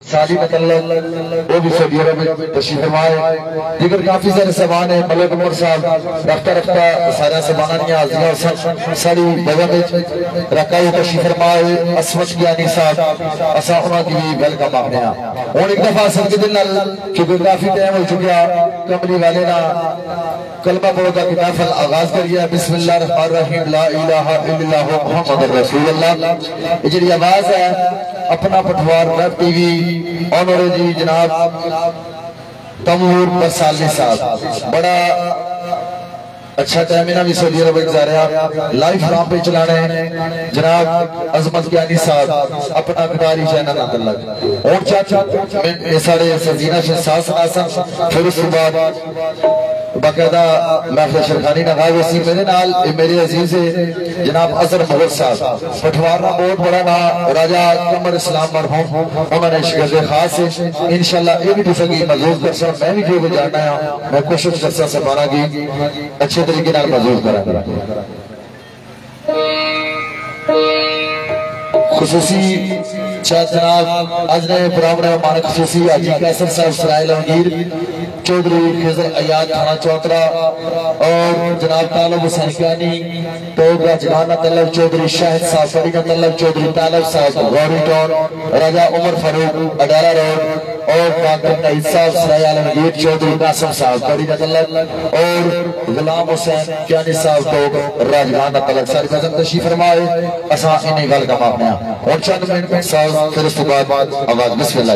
साली मतलब वो भी सऊदी अरब में तशरीफ फरमाए। दीगर काफी सारे सामान है। मलिक उमर साहब रफ्ता रफ्ता सारा सामान नहीं हाजिर और सारी जगह में रखा हुआ तशरीफ फरमाए। असमत ज्ञानी साहब असा उन्होंने भी वेलकम आपने और एक दफा सबके दिल नाल क्योंकि काफी टाइम हो चुका कमली वाले ना कलमा पढ़ो की महफिल आगाज करिए। बिस्मिल्लाह रहमान रहीम ला इलाहा इल्लल्लाह मुहम्मदुर रसूलुल्लाह। ये जी आवाज है अपना पटवार वेब टीवी ऑनर जी जनाब तमूर बसाली साहब बड़ा अच्छा टाइम इन्हें भी सऊदी अरब गुजारिया लाइव नाम पे चलाने जनाब अजमत ज्ञानी साहब अपना कटारी चैनल अंदर और चाचा सारे सजीना शासन फिर उसके बाद बाकायदा महफिल शरखानी नगाज सी मेरे नाल मेरे अजीज जनाब अजहर मोहर साहब पठवारा बहुत बड़ा ना राजा कमर इस्लाम मरहूम उन्होंने शिकस्त खास इंशाल्लाह ये भी तुझे मजबूत कर सकता मैं भी जो जानना है मैं कोशिश कर सकता की अच्छे तरीके नाल मजबूत करा खुसूसी जनाब आज ने प्रोग्राम ने हमारे खुसूसी हाजी कैसर साहब सराय लंगीर चौधरी खिजर अयाद थाना चौतरा और जनाब तालब हुसैन ज्ञानी टोगरा जनाना तलब चौधरी शाहिद साहब फरीदा तलब चौधरी तालब साहब गौरी टाउन राजा उमर फारूक अडारा रोड और डॉक्टर नईद साहब सराय आलमगीर चौधरी कासिम साहब फरीदा तलब और गुलाम हुसैन ज्ञानी साहब को राजगाना तलब सारी फजल तशरीफ फरमाए असा इन्हें वेलकम आपने और चंद मिनट साहब फिर उसके बाद आवाज बिस्मिल्लाह।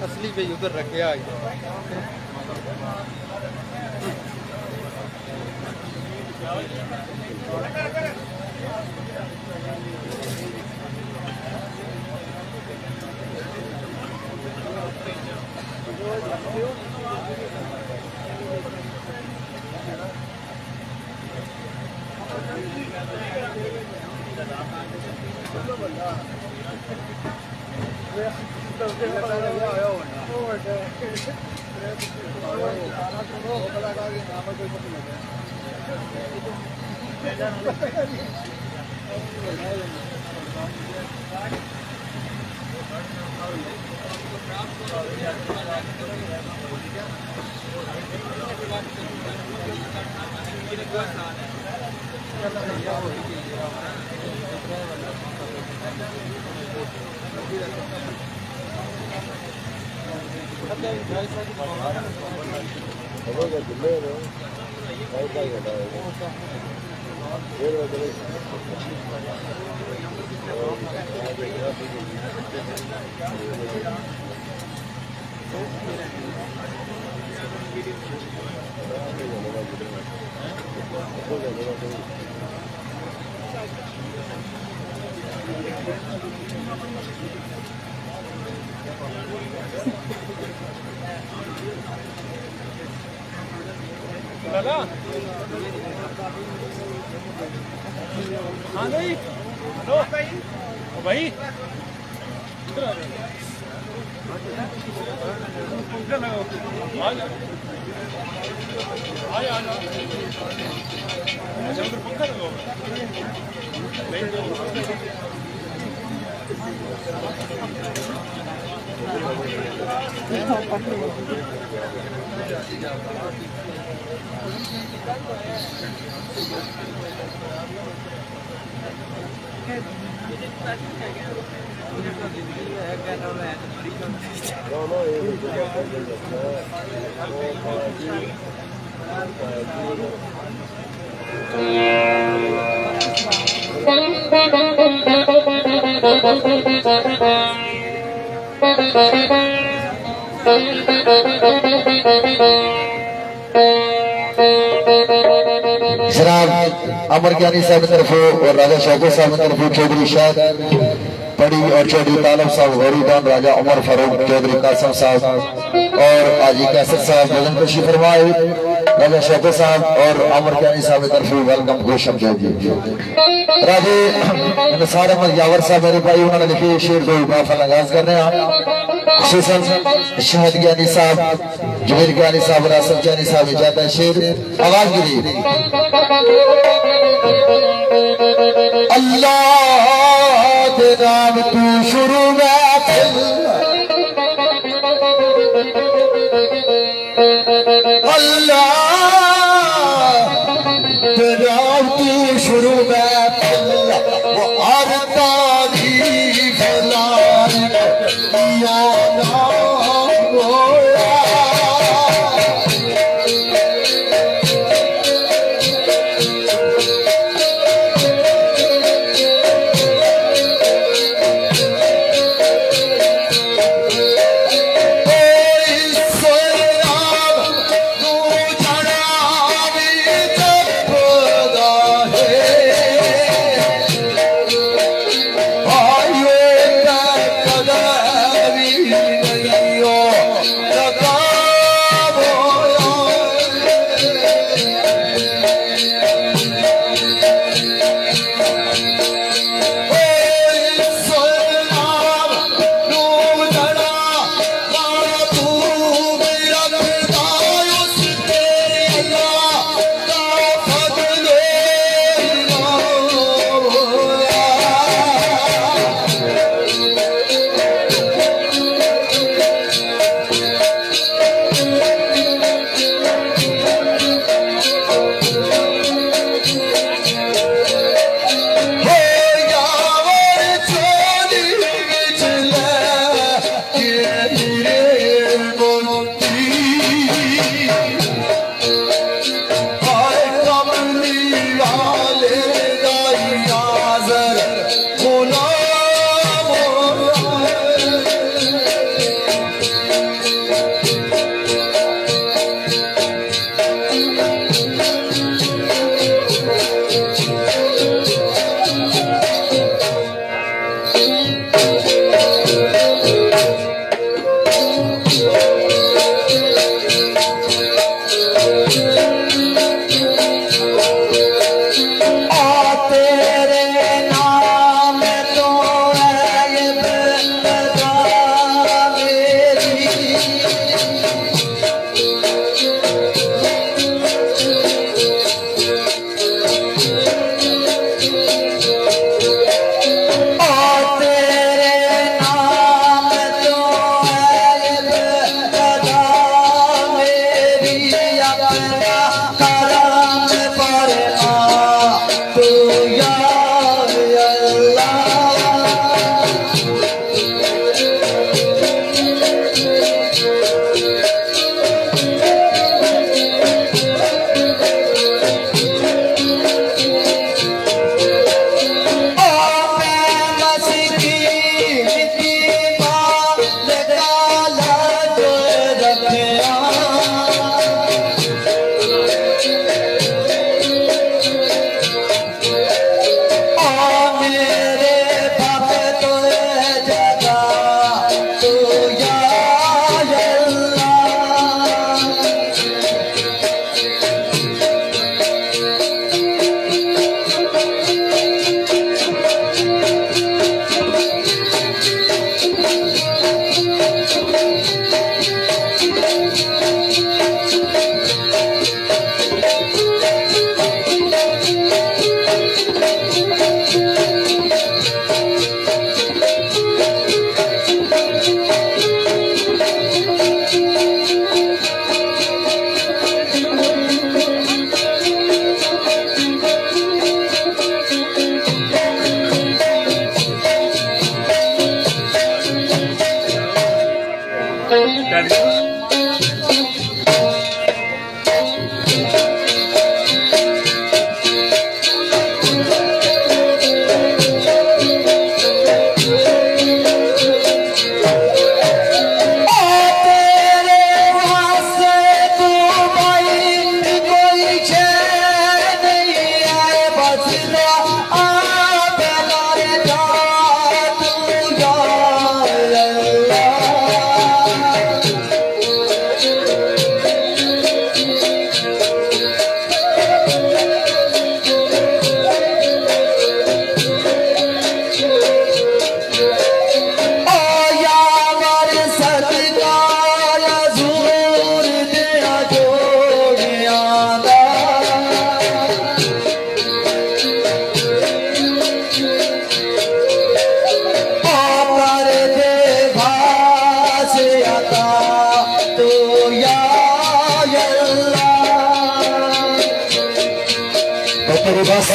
असली पे उधर रखे आज हाँ नहीं हेलो भाई इधर आ पंखा लगाओ आ जा अच्छा उधर पंखा लगाओ जनाब अमर ज्ञानी साहब की तरफ और राजा शौकत साहब की तरफ चौधरी शाह पड़ी और चौधरी तालब साहब गौरीदान राजा उमर फारूक चौधरी कासम साहब और हाजी कैसर साहब भजन पेशी फरमाए। राजा शौकत साहब और अमर ज्ञानी साहब की तरफ वेलकम घोषण कीजिए। राजे सारे यावर साहब मेरे भाई उन्होंने लिखे शेर को महफल आगाज करने खुसूसन शहद ज्ञानी साहब जमीर ज्ञानी साहब रासफ ज्ञानी साहब इजाजत शेर आवाज गिरी अल्लाह दे नाम तू शुरू में अल्लाह दे नाम तू शुरू में वो हर तारीफ लाई या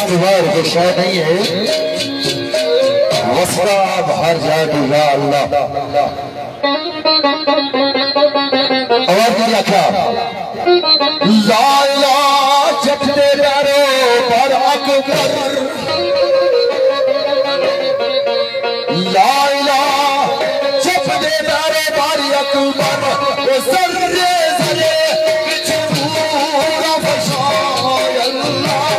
इस्तेमाल के शायद नहीं है वस्ता हर जाए या अल्लाह आवाज नहीं आखा लाला जपते डरो पर अकबर लाला जपते डरो पर अकबर जर्रे जरे किछ पूरा फसाय अल्लाह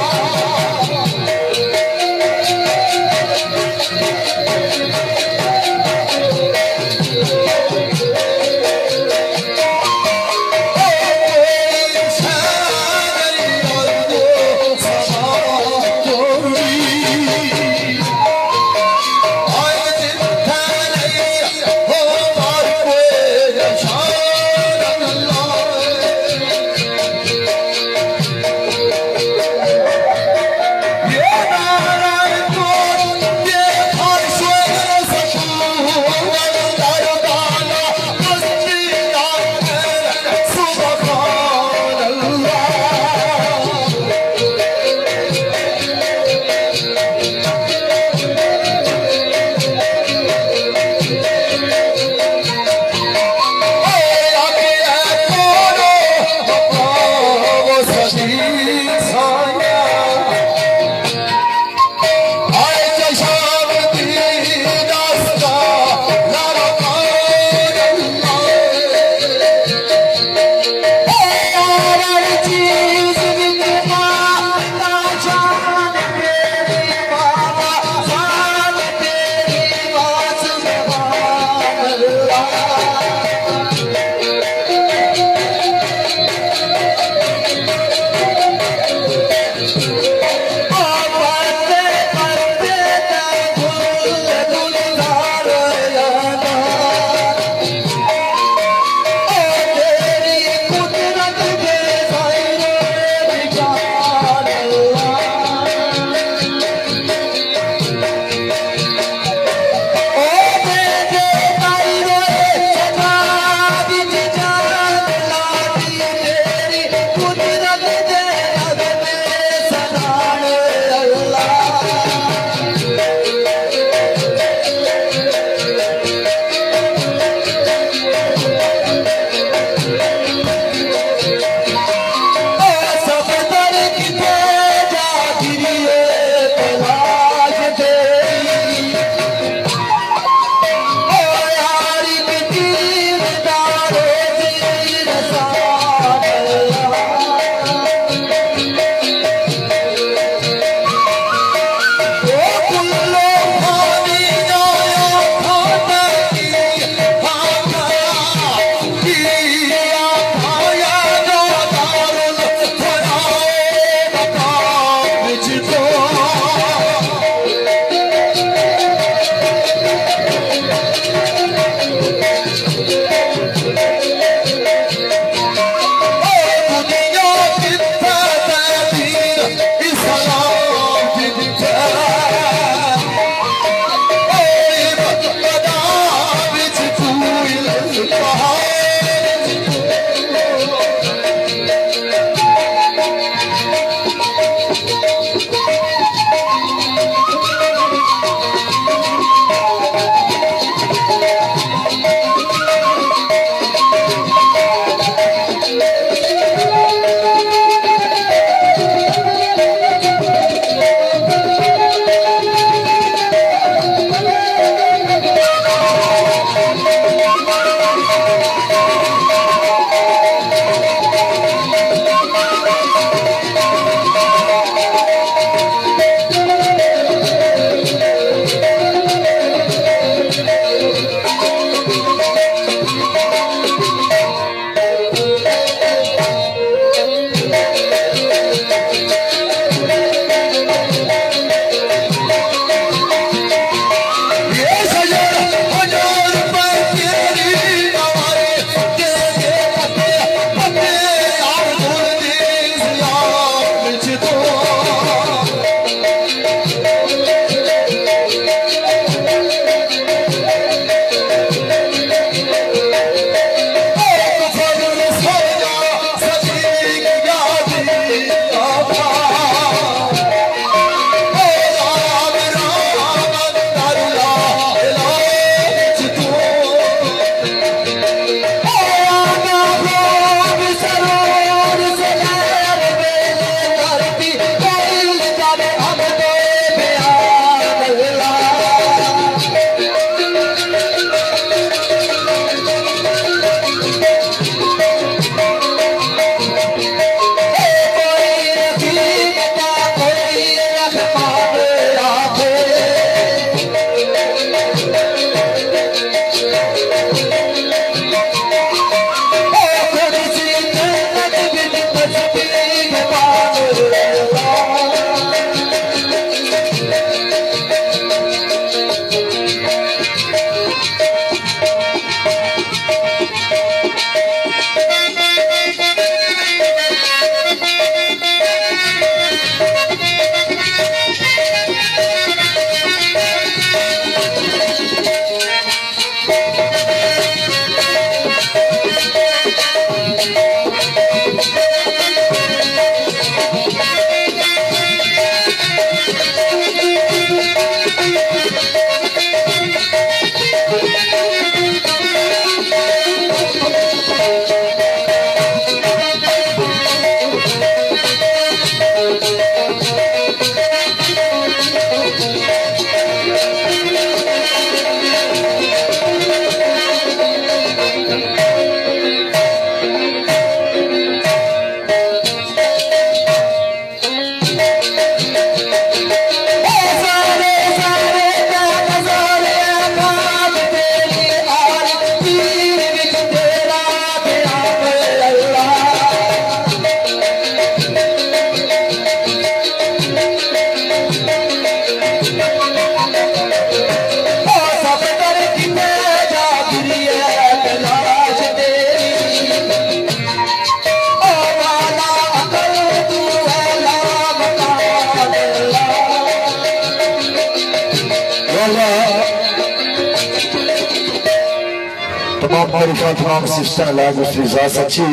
तमाम तारीफा तमाम सिस्टर लाग उसकी सच्ची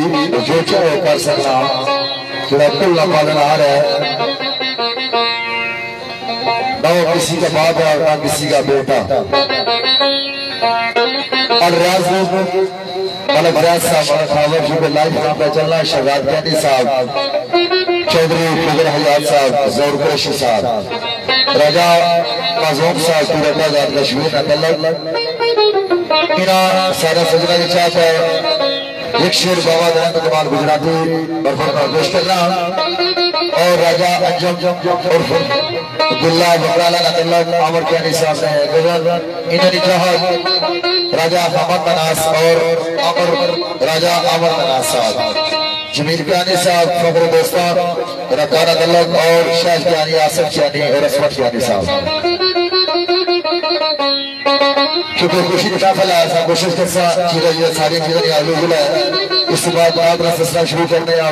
जो चाहे कर सकना थोड़ा कुल्ला पालन आ रहा है ना किसी का बाप है ना किसी का बेटा और मलक रियाज साहब खावर जी पे लाइव नाम पे चलना शहजाद कैदी साहब चौधरी फिगर हयात साहब जौर कुरैशी साहब राजा माजूम साहब पूरा कश्मीर इना सारा सजना की चाहत है एक शेर बाबा दरंद कमाल गुजराती परफॉर्म पेश करना और राजा अंजम और गुल्ला बकराला का तल्लक अमर कैदी साहब ने इन्होंने चाहत राजा अहमद मनास और अमर राजा अमर मनास साहब जमील प्यानी साहब फखर दोस्तान रकाना तल्लक और शाह प्यानी आसिफ प्यानी और असमत प्यानी साहब क्योंकि खुशी काफिला ऐसा कोशिश कर चीजें ये सारी चीजें आलू है इसके बाद अपना सिलसिला शुरू करते हैं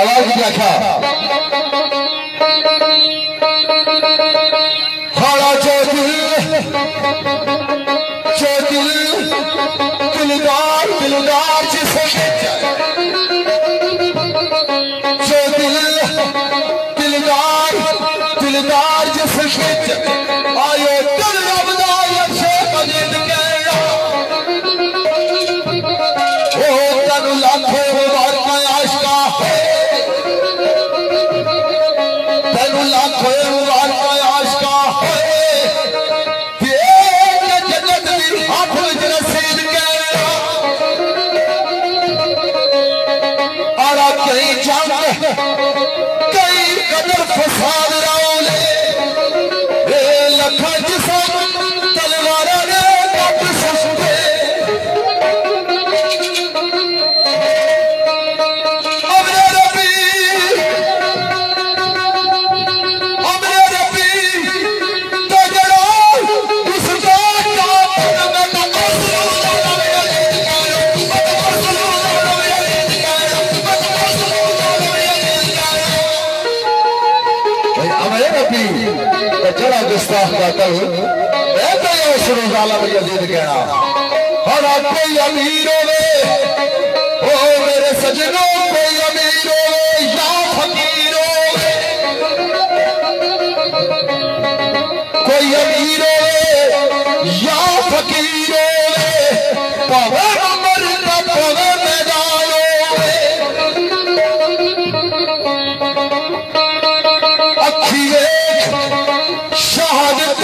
आवाज की व्याख्या खाड़ा जो दिलदार जिसे दिलदार जिसे आयो दिल रबदा यशे मजीद कहना ओ तनु लाखों मुबारक आशिका तनु लाखों मुबारक आशिका तेरे जन्नत दी हाथ विच रसीद कहना आरा कई जंग कई कदर फसाद कोई अमीर हो मेरे सजनों कोई अमीर हो या फकीर हो कोई अमीर हो या फकीर हो पवे अमर का पवे मैदान हो अखिए शहादत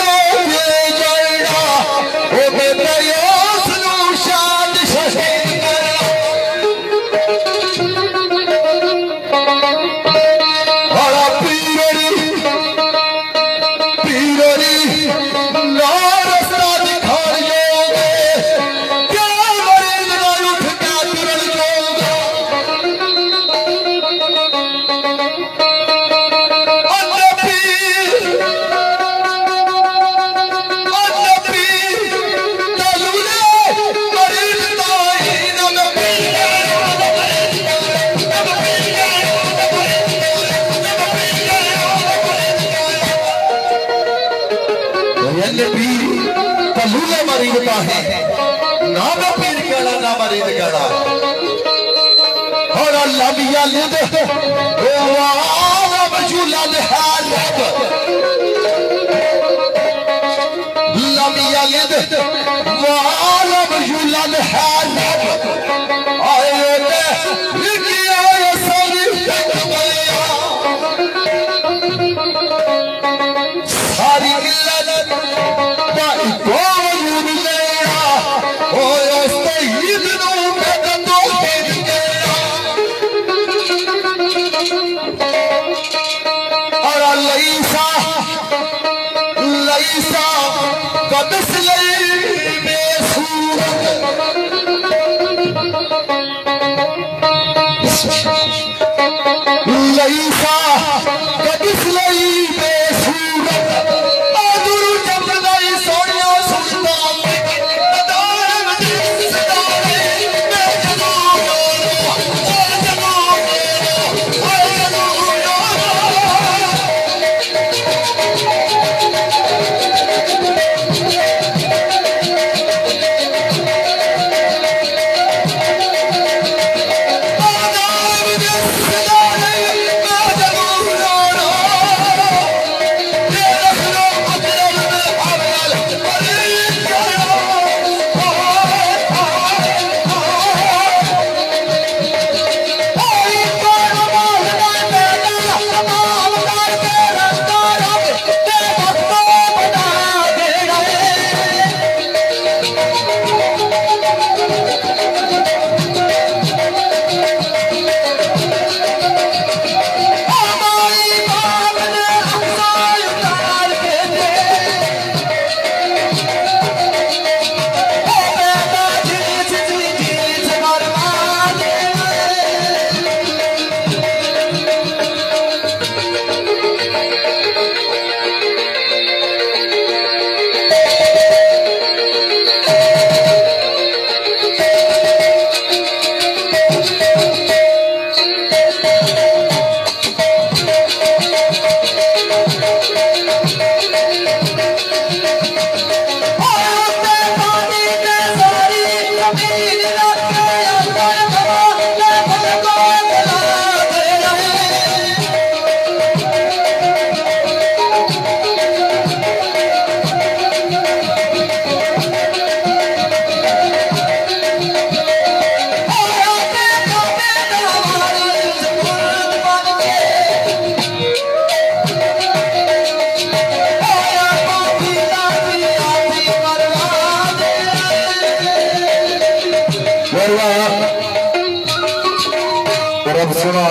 सुना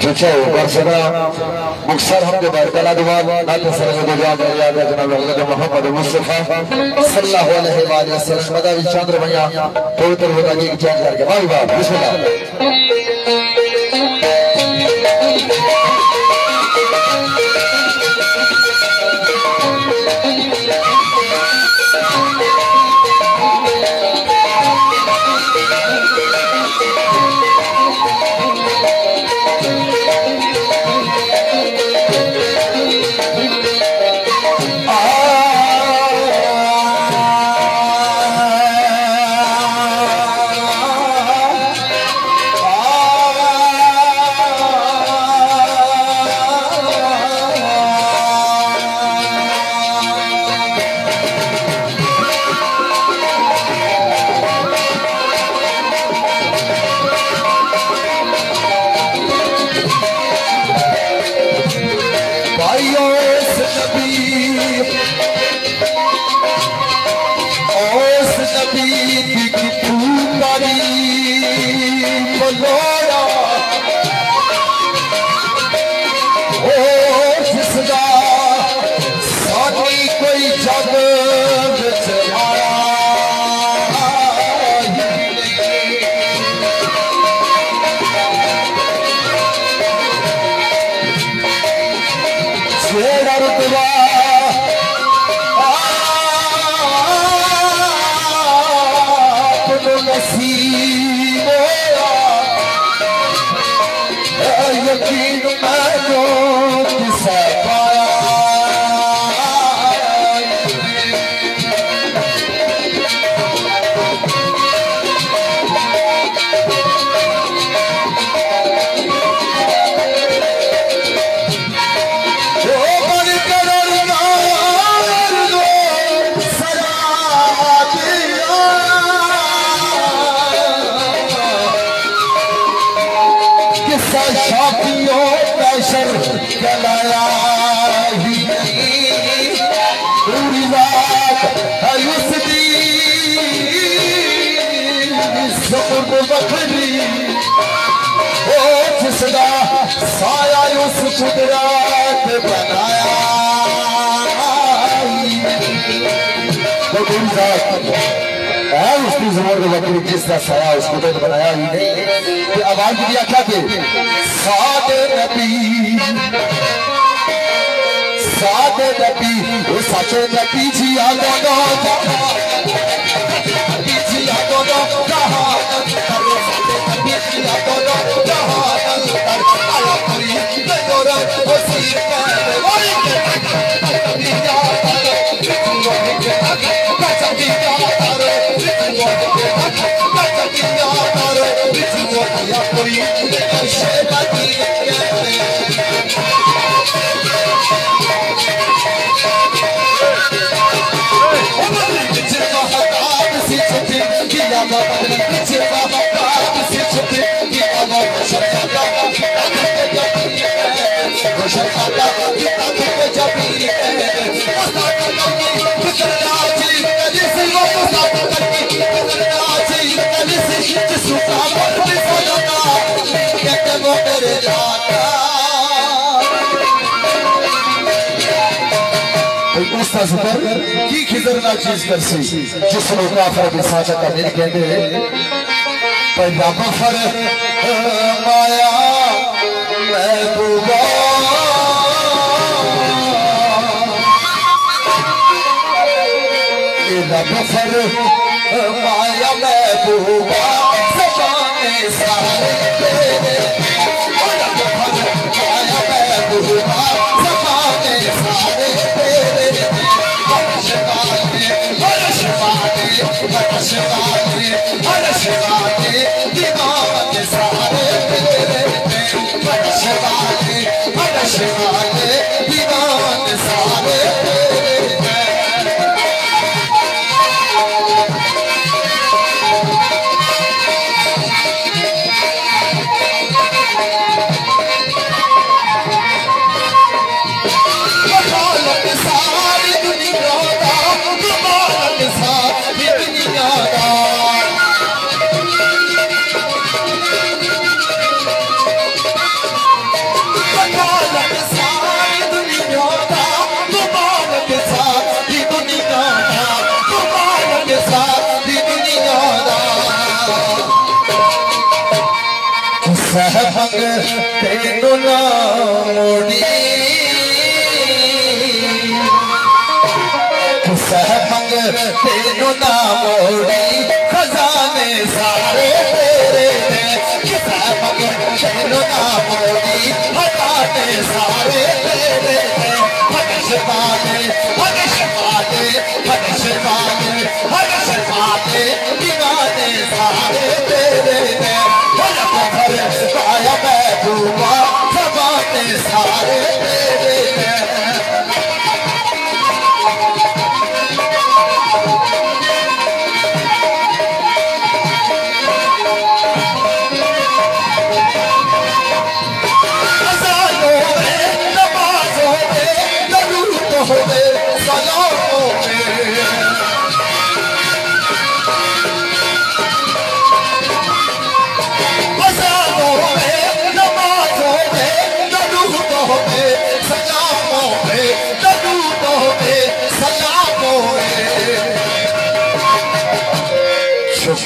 जो चाहे कर सकना मुक्सर हमके बरकला दुआ ना तो सरग दुआ याद जनाब हजरत मोहम्मद मुस्तफा सल्लल्लाहु अलैहि वसल्लम मदा चंद्र भैया पवित्र होगा जी चैन करके वाह वाह बिस्मिल्लाह साया उस कुदरत बनाया उसकी जुबान के वक्त जिसका साया उस कुदरत बनाया ही नहीं कि आवाज दिया क्या थे सादे नबी वो सचे नबी जी आ की खिजरना चीज कर सी जिस लोग आफर के साथ करने कहते पैदा बफर माया महबूबा बफर माया महबूबा सबाने सारे माया महबूबा सबाने सारे मंग तेनू ना मोड़ी मंग तेनू ना मोड़ी खजाने सारे तेरे मंग तेनू ना मोड़ी खजाने सारे तेरे हर्ष पाले दीवाने सारे तेरे आया महबूबा ज़बाने सारे तेरे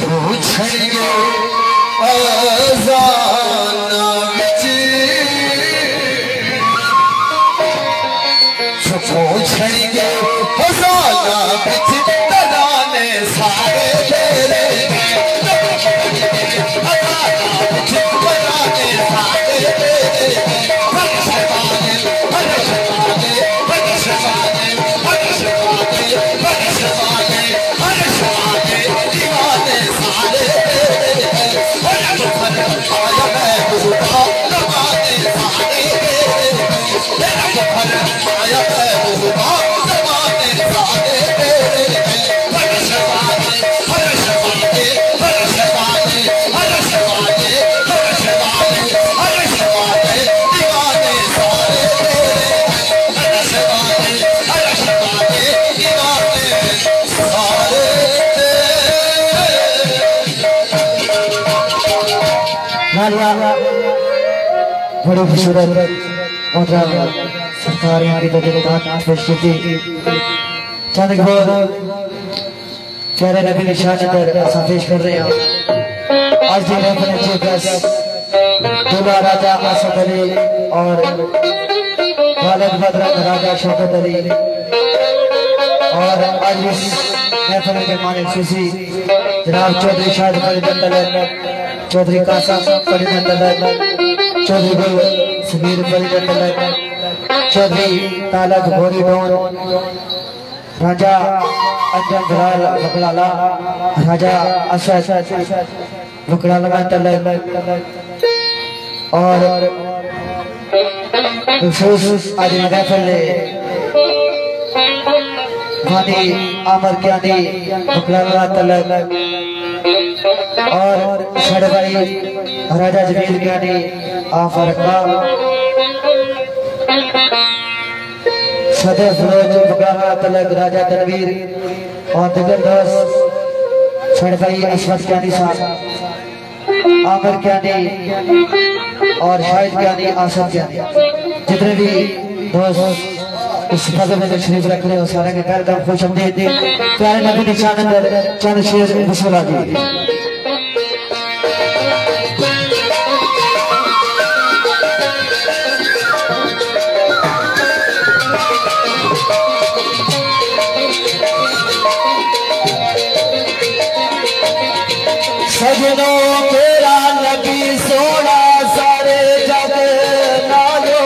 पूछेंगे आज़ाना विच पूछेंगे आज़ाना विच तराने सारे तेरे आज़ाना विच तराने सारे तेरे बड़े खूबसूरत और सरकार यहाँ की तजर्बात पेश की थी चंद बहुत प्यारे नबी निशान अंदर असा पेश कर रहे हैं आज दिन अपने चीफ गेस्ट दूल्हा राजा असद अली और वालिद बदरंग राजा शौकत अली और आज इस महफिल के मालिक खुशी जनाब चौधरी शाहिद फरीद तलत चौधरी कासम फरीद तलत चौधरी गुल समीर फरीद तलत चौधरी तालक भोरी डोन राजा अंजन दलाल बकलाला राजा असद बकलाला तलत और विशेष आज महफिल वानी आमर क्यानी बकलाला तलत और साढ़े भाई राजा जमील क्यानी आफरका सदे फरोज बकलाला तलत राजा तनवीर और दिगर दोस्त साढ़े भाई अशरफ क्यानी साहब आमर क्यानी और शाहिद क्यानी आसफ क्यानी जितने भी दोस्त इस फजल में तशरीफ रख रहे हो सारे के घर का खुश आमदीद प्यारे नबी निशान अंदर चंद शेर बिस्मिल्लाह जी सजनों तेरा नबी सोना सारे जग नालो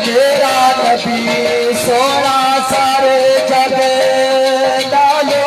मेरा नबी सोना सारे जग नालो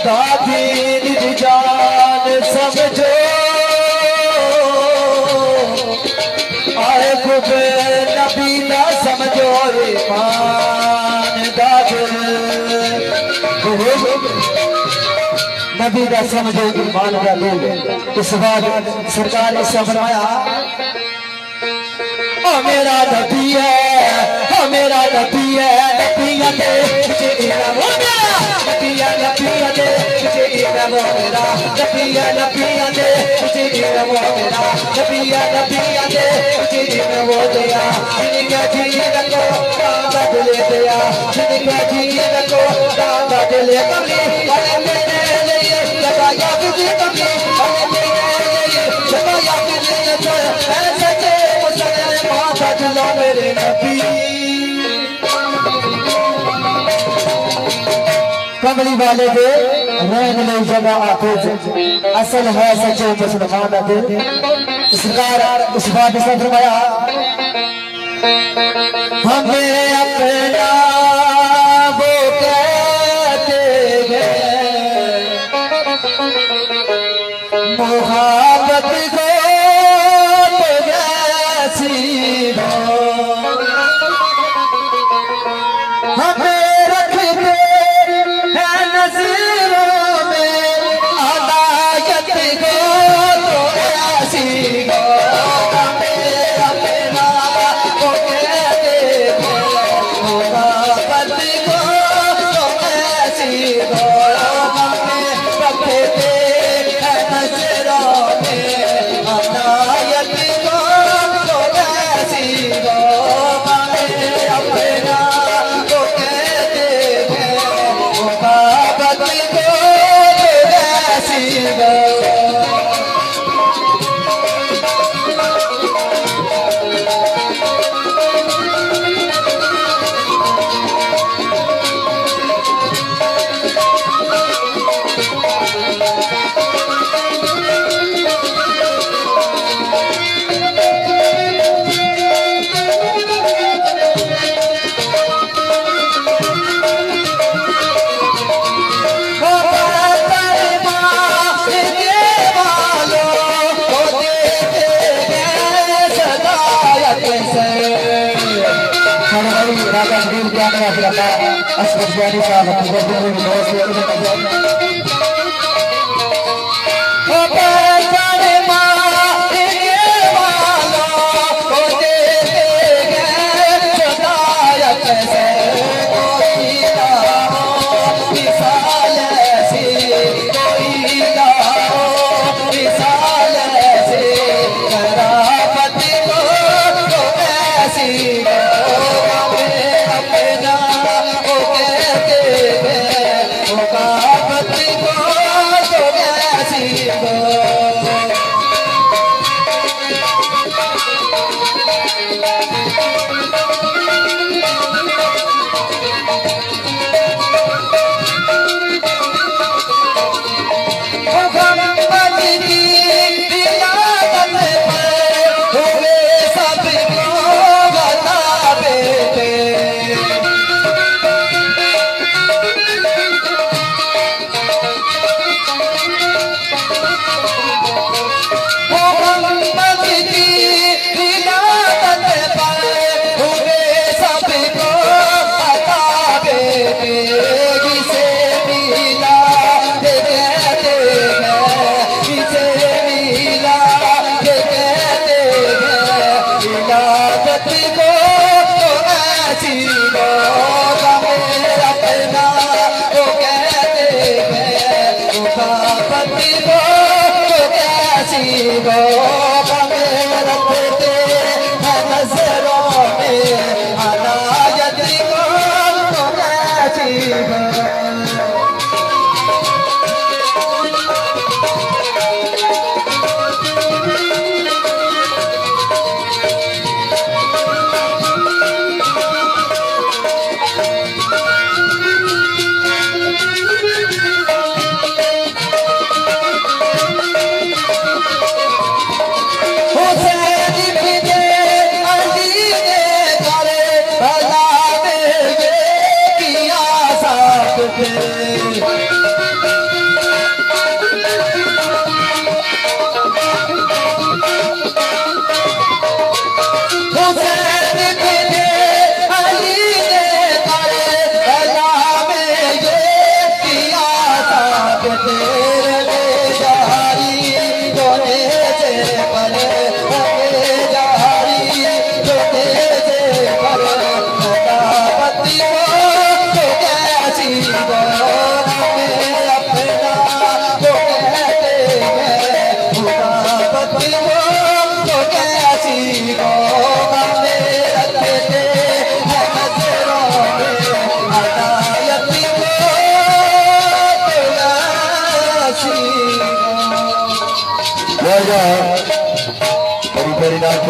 दादीन दी जान समझो आए खुद नबी ना समझो ईमान दादिल नबी का समझो ईमान का दिल। इस बात सरकार ने फरमाया मेरा नबी है मेरा नबी है नबिया दे नबिया नबिया दे मेरा नबिया नबिया दे मेरा नबिया नबिया दे वो दिया जिनका जीवन को दादा दिले दिया जिनका जीवन को दादा दिले कभी अरे मेरे लिए लगाया तुझे कभी अरे मेरे लिए लगाया तुझे ऐसे माता मेरे नबी कमली वाले दे रहन नहीं जगह आते असल है सच्चे मुसलमान आते सरकार इस बात से फरमाया हमें अपना वो कहते हैं मोहब्बत को हमें रखते हैं नज़रों में अदायत को तो ऐसी हो हमें अपना को कहते हैं मोहब्बत को तो ऐसी हो हमें रखते हैं नज़रों में अदायत को तो ऐसी हो हमें अपना असफर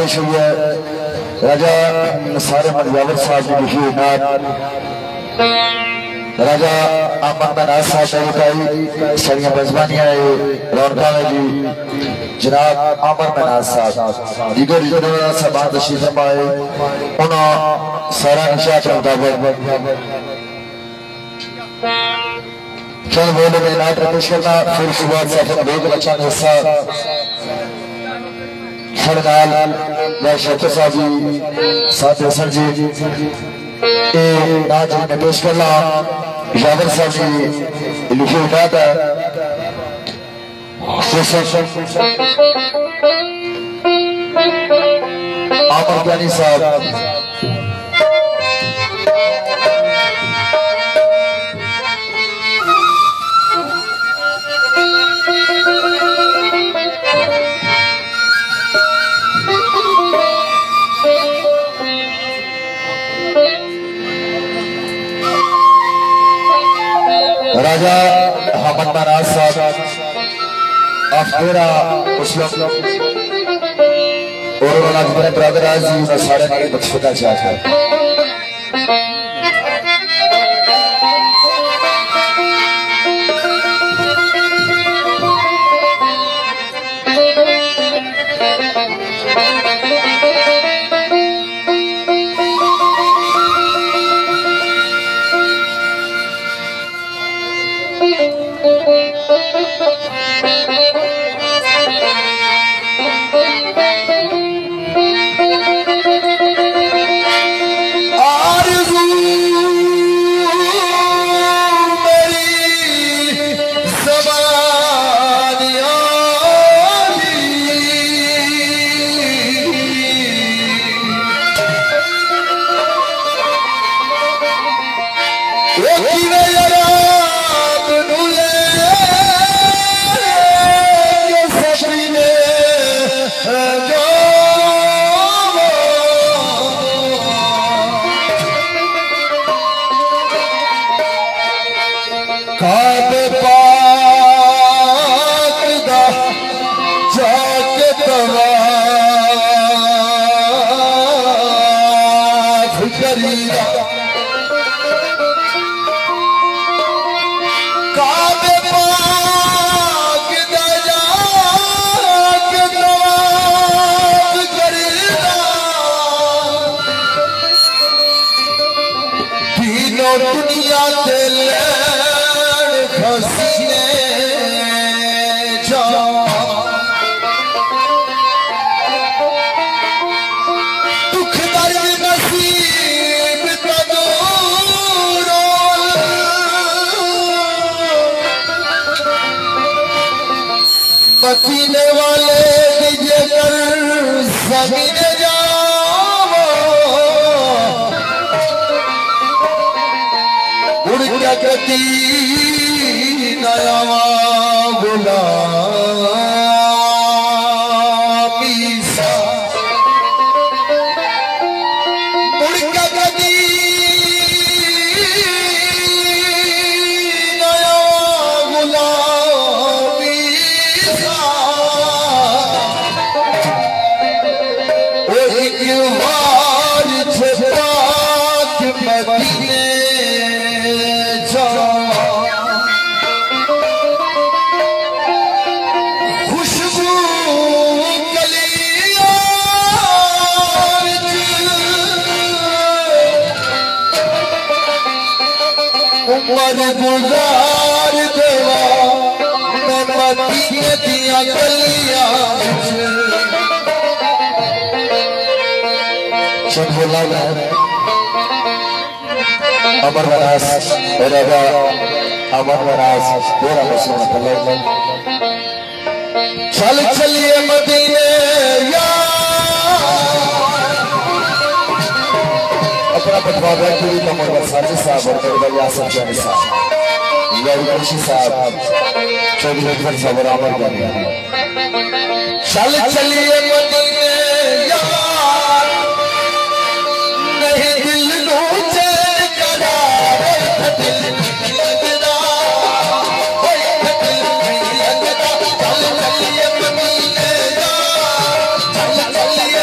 पेश हुई है राजा सारे मरजावर साहब की लिखी हुई नात राजा अमन मनाज साहब का सारिया मेजबानियां रौनक में जी जनाब अमन मनाज साहब दीगर साहबान तशरीफ फरमाए उन्होंने सारा निशा के मुताबिक चल बोले में नात पेश करना फिर उसके बाद सफर बेग बच्चा ने हिस्सा सरदार या शेख साहब जी साथ हसन जी नात में पेश करना यावर साहब जी लिखी उठाता है आमर जानी साहब राजा हमद मनाज साहब अफ्तेरा मुस्लिम और मेरे ब्रदर आजी सारे मेरे बख्शता चाहता है पीने वाले दीजे कर जमीने जाओ उड़ क्या कहती नया गुलामी सा उड़ क्या कहती नया गुलामी गुजार देवा मैं मदीने दिया गलियां चल बोला अमर मनाज राजा अमर मनाज पूरा मुस्लिम चल चलिए मदीने अपना पटवा पूरी कमर साजी साहब और मेरे यासर जानी साहब गौरी साहब चौधरी अकबर साहब और आमर जानी चल चलिए मदीने यार नहीं दिल नूचे करार दिल लगदा दिल नहीं लगदा चल चलिए मदीने यार चल चलिए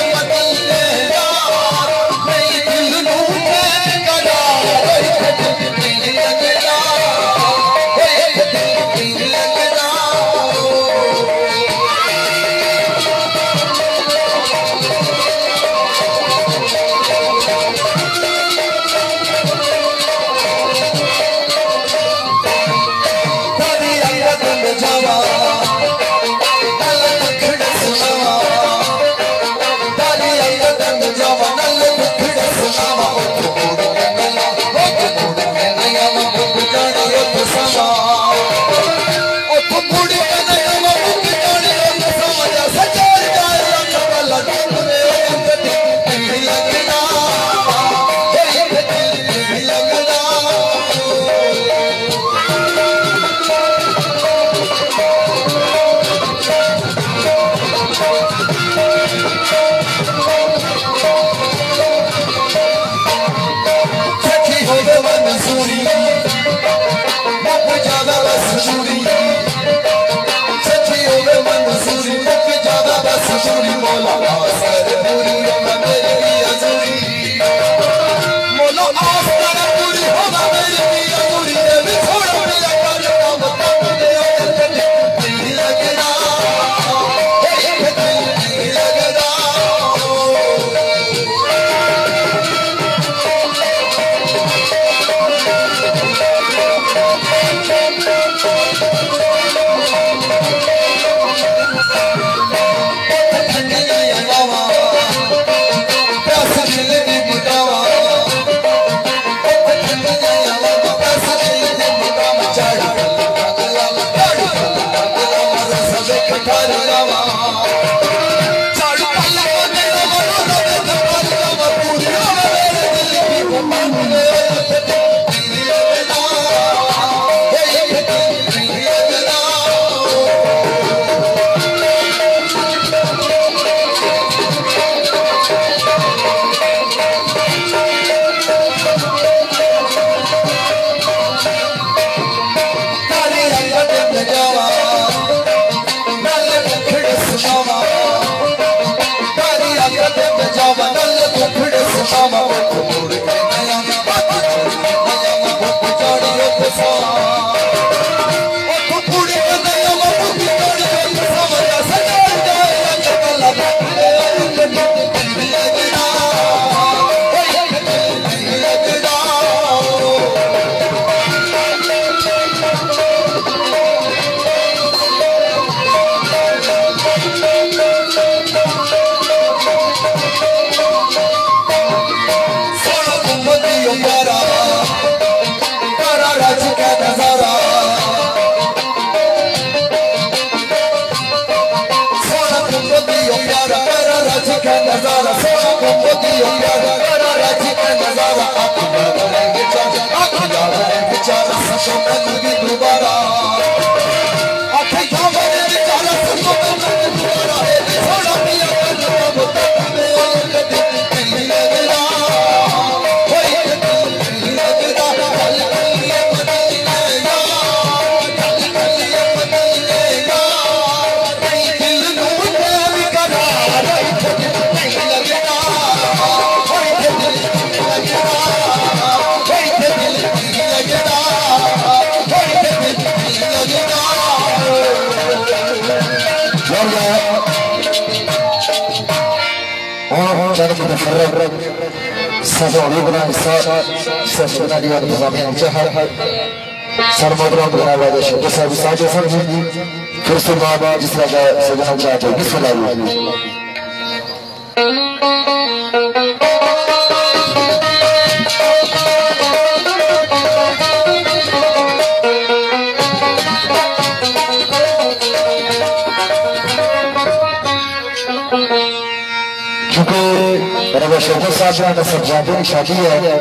शादी है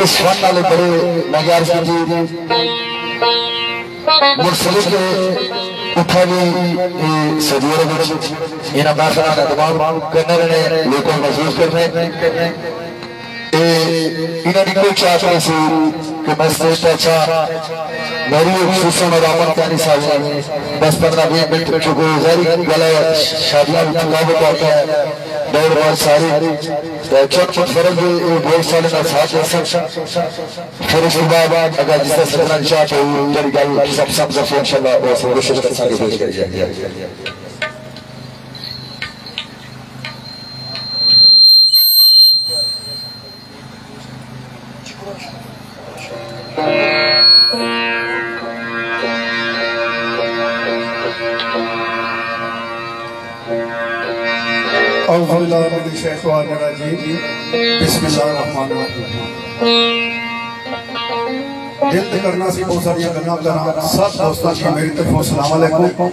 इस फन वाले बड़े नगार की मुर्सली के उठा भी सदी अरब इन बाखना दबाव करने रहे लोगों महसूस करने इन्होंने कोई चाहते थे कि मैं श्रेष्ठ अच्छा मेरी खुशियों में रामन त्यानी साहब बस 15-20 मिनट चुको जारी गला शादियां चुकावट होता है दौड़ बहुत सारी छोट फर्क बहुत सारे का साथ फिर उसके बाद अगर जिससे सदना चाहते हो तेरी गाड़ी सब इंशाल्लाह वो सब कोशिश कर सकते दिल करना सी बहुत सारी गल्लां करा सब दोस्तों की मेरी तरफों सलाम अलैकुम।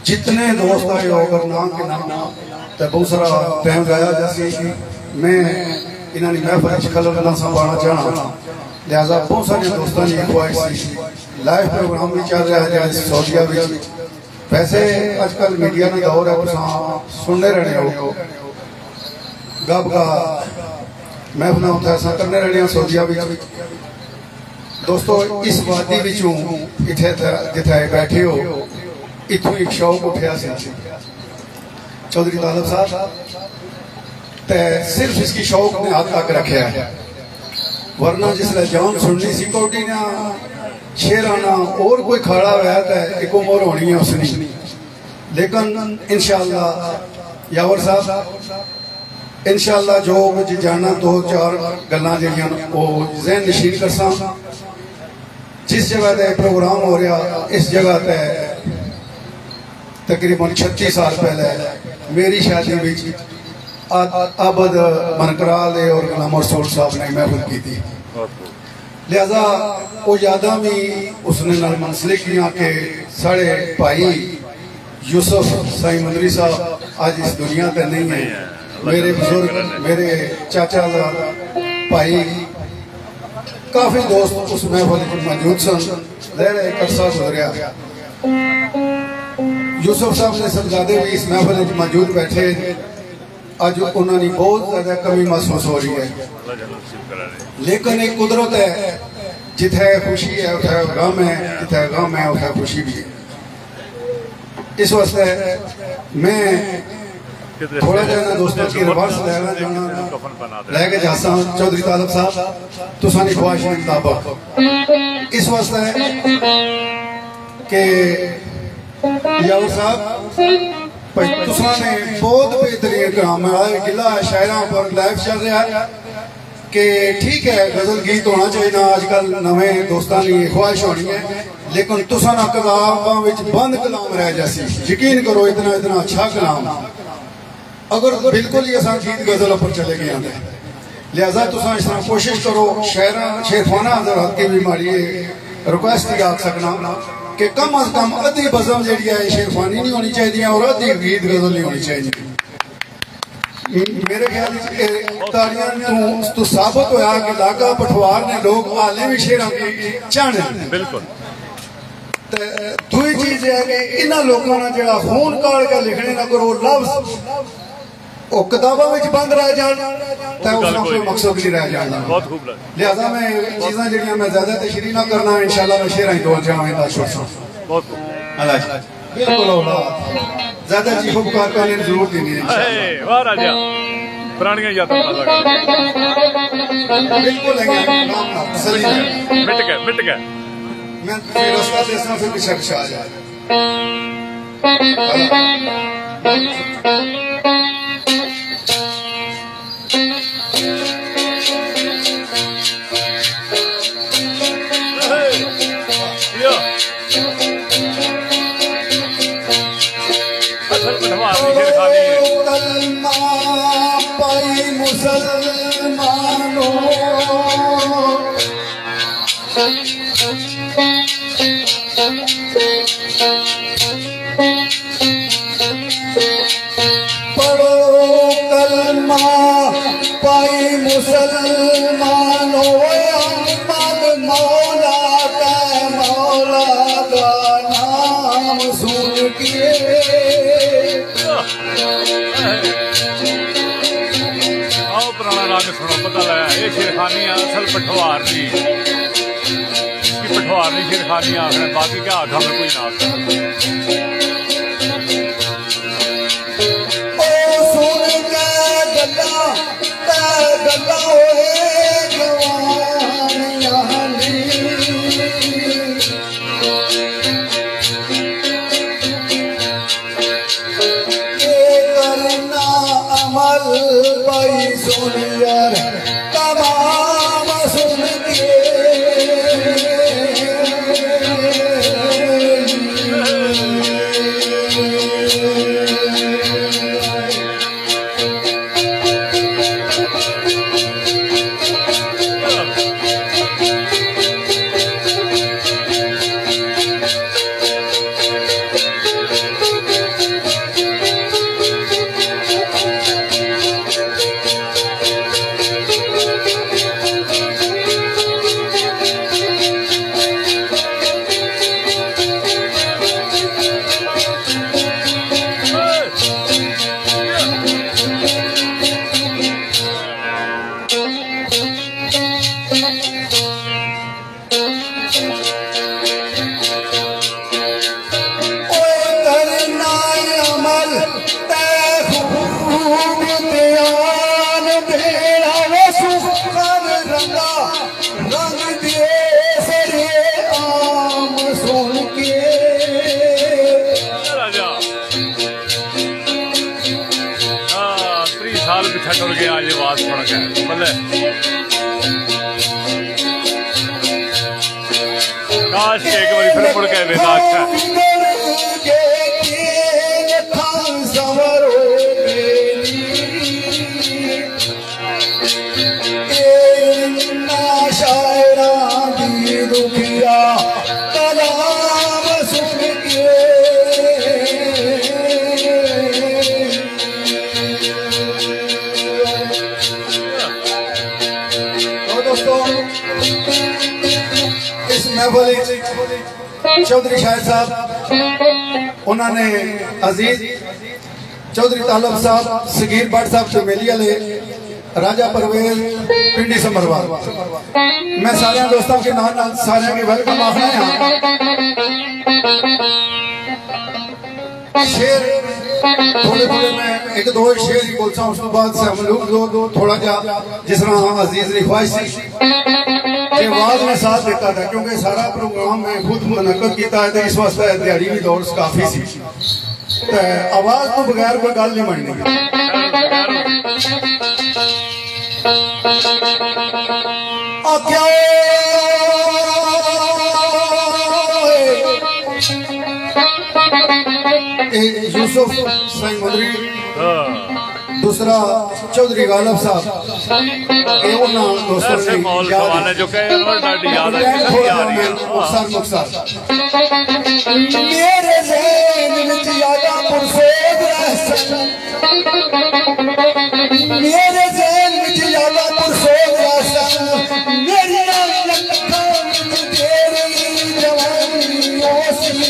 जितने दोस्त आए हो अगर नाम के नाम तो बहुत सारा टाइम गया जैसे मैं इन्होंने महफिल खलल ना संभालना चाहना, लिहाजा बहुत सारे दोस्तों की ख्वाहिश सी लाइव प्रोग्राम भी चल रहा है सऊदीया में। वैसे आजकल मीडिया का दौर है, सुनने रहने हो गप का महफिल होता है करने रहने सऊदीया में। दोस्तों इस वादी विचों इथे जिथे बैठे हो इतों एक शौक उठा चौधरी तालब साहब ते सिर्फ इसकी शौक ने हाथ तक रखे है, वरना जिसने जान सुननी सी कौटी ना शेराना और कोई खड़ा हुआ तो एक उम्र होनी है उसने। लेकिन इंशाअल्लाह यावर साहब इंशाअल्लाह जो मुझे जानना दो चार गल्लां जड़ियां वो ज़हन नशीन करसा। जिस जगह पे प्रोग्राम हो रहा इस जगह पे तकरीबन 36 साल पहले मेरी शादी में आबद मनकराल और गुलाम रसूल साहब ने महफिल की थी, लिहाजा वो यादा भी उसने नाल मंसलिक किया कि साढ़े भाई यूसुफ साई मंदरी साहब आज इस दुनिया पे नहीं है। मेरे बुजुर्ग मेरे चाचा भाई काफी दोस्त उस महफिल में मौजूद सन। लहरा एक अरसा गुजरिया यूसुफ साहब ने समझाते हुए इस महफिल में मौजूद बैठे, अज उन्होंने बहुत ज्यादा कमी महसूस हो रही है। लेकिन एक कुदरत है, जिथे खुशी है उठे गम है, जिथे गम है उठे खुशी भी है। इस वास्ते मैं थोड़ा जहा दोस्तों की रिवर्स लेके जासा चौधरी तालब साहब तुसानी ख्वाहिश के मुताबिक इस वास्ते के यावर साहब भाई तुसा ने बहुत बेहतरीन काम गिला शायरा पर लाइव चल रहा है कि ठीक है गजल गीत होना चाहिए ना, आजकल नवे दोस्तों की ख्वाहिश होनी है, लेकिन तुसा ना किताबां विच बंद कलाम रह जैसी। यकीन करो इतना इतना अच्छा कलाम अगर बिल्कुल ही असा गीत गजल पर चले गए हैं, लिहाजा तुसा इस तरह कोशिश करो शायरा शेरखाना हजरत की भी मारी रिक्वेस्ट ही आख सकना कि कम अज कम अद्धी बज़म जी है शेरखानी नहीं होनी चाहिए और अद्धी गीत गजल नहीं होनी चाहिए। मेरे ख्याल तारियां तो साबित होया कि लाका पठवार ने लोग हाले भी शेरां की चाहने बिल्कुल। दूसरी चीज है कि इन्होंने लोगों ने जो खून काल के लिखने ना करो लफ्ज वो किताबों में बंद रह जाए तो उसका कोई मकसद नहीं रह जाना। लिहाजा मैं चीज़ा जड़ियां मैं ज्यादा तशरीह ना करना, इंशाल्लाह मैं शेर ही दो जाऊंगा बिल्कुल ज्यादा चीखो पुकार करने की जरूरत ही नहीं है। पुरानियां यादां बिल्कुल मिट गए मैं रास्ता देना फिर पीछे पीछे आ जाए। पढ़ो कलमा पाई मुसलमानों मौला का नाम सुन के आओ पुराना राग सुनो पता लगा ये शेरखानी असल पठवार दी पठवार दी शेरखानी आखिर बाकी क्या आखा में कोई ना तमाम सुन के आज आवाज सुन के बल्ले काश एक बार फिर मुड़ के वेदा अच्छा चौधरी शाहिद साहब उन्होंने अजीज चौधरी तालब साहब सगीर भट्ट साहब चमेली वाले राजा परवेज पिंडी समरवाल मैं सारे दोस्तों के नाम सारे के वेलकम आखना है। शेर थोड़े थोड़े मैं एक दो शेर ही बोलता हूँ उसके बाद से हम लोग थोड़ा जा जिस तरह अजीज ने ख्वाहिश थी आवाज में साथ देता था क्योंकि सारा प्रोग्राम मैं खुद मुनक्कद किया है तो इस वास्ते दिहाड़ी भी दौड़ काफी सी आवाज तो बगैर कोई गल नहीं बननी। यूसुफ साईं मदरी दूसरा चौधरी गालिब साहब मेरे ज़हन विच यादा पुरसोद रहसन मेरे ज़हन विच यादा पुरसोद रहसन मेरी अखां विच तेरी जवानी ओसली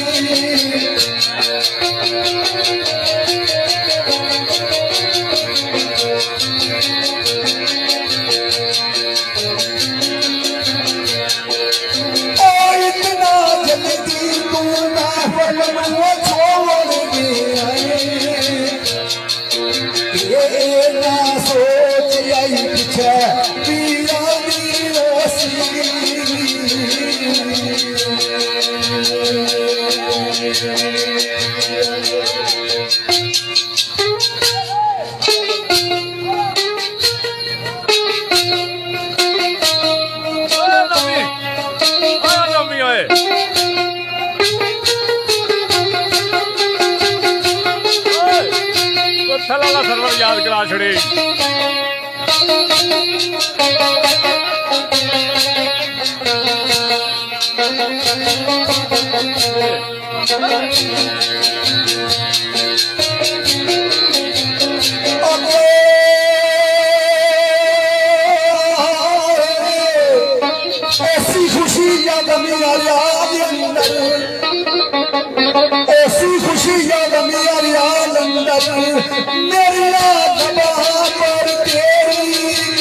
सरवर याद करा छड़े ऐसी खुशी या गमी याद ऐसी खुशी या गमी याद मेरी ज़बान पर तेरी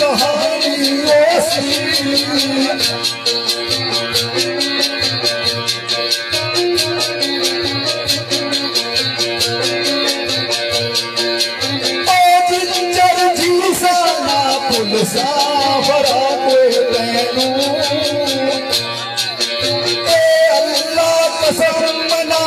कहानी जिंजर जी साना पुल साफरा अल्लाह कसम मना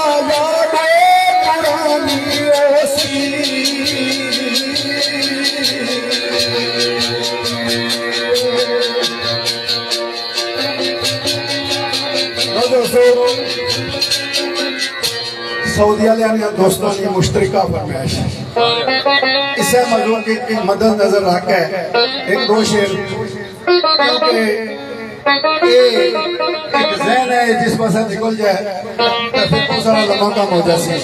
सऊदी वाले दोस्तों की मुश्तरका फरमाइश इसे मजलूम की मदद नजर रख के एक दो शेर क्योंकि एक ज़हन है जिस पास निकल जाए तो फिर बहुत सारा लम्हा काम हो जाए।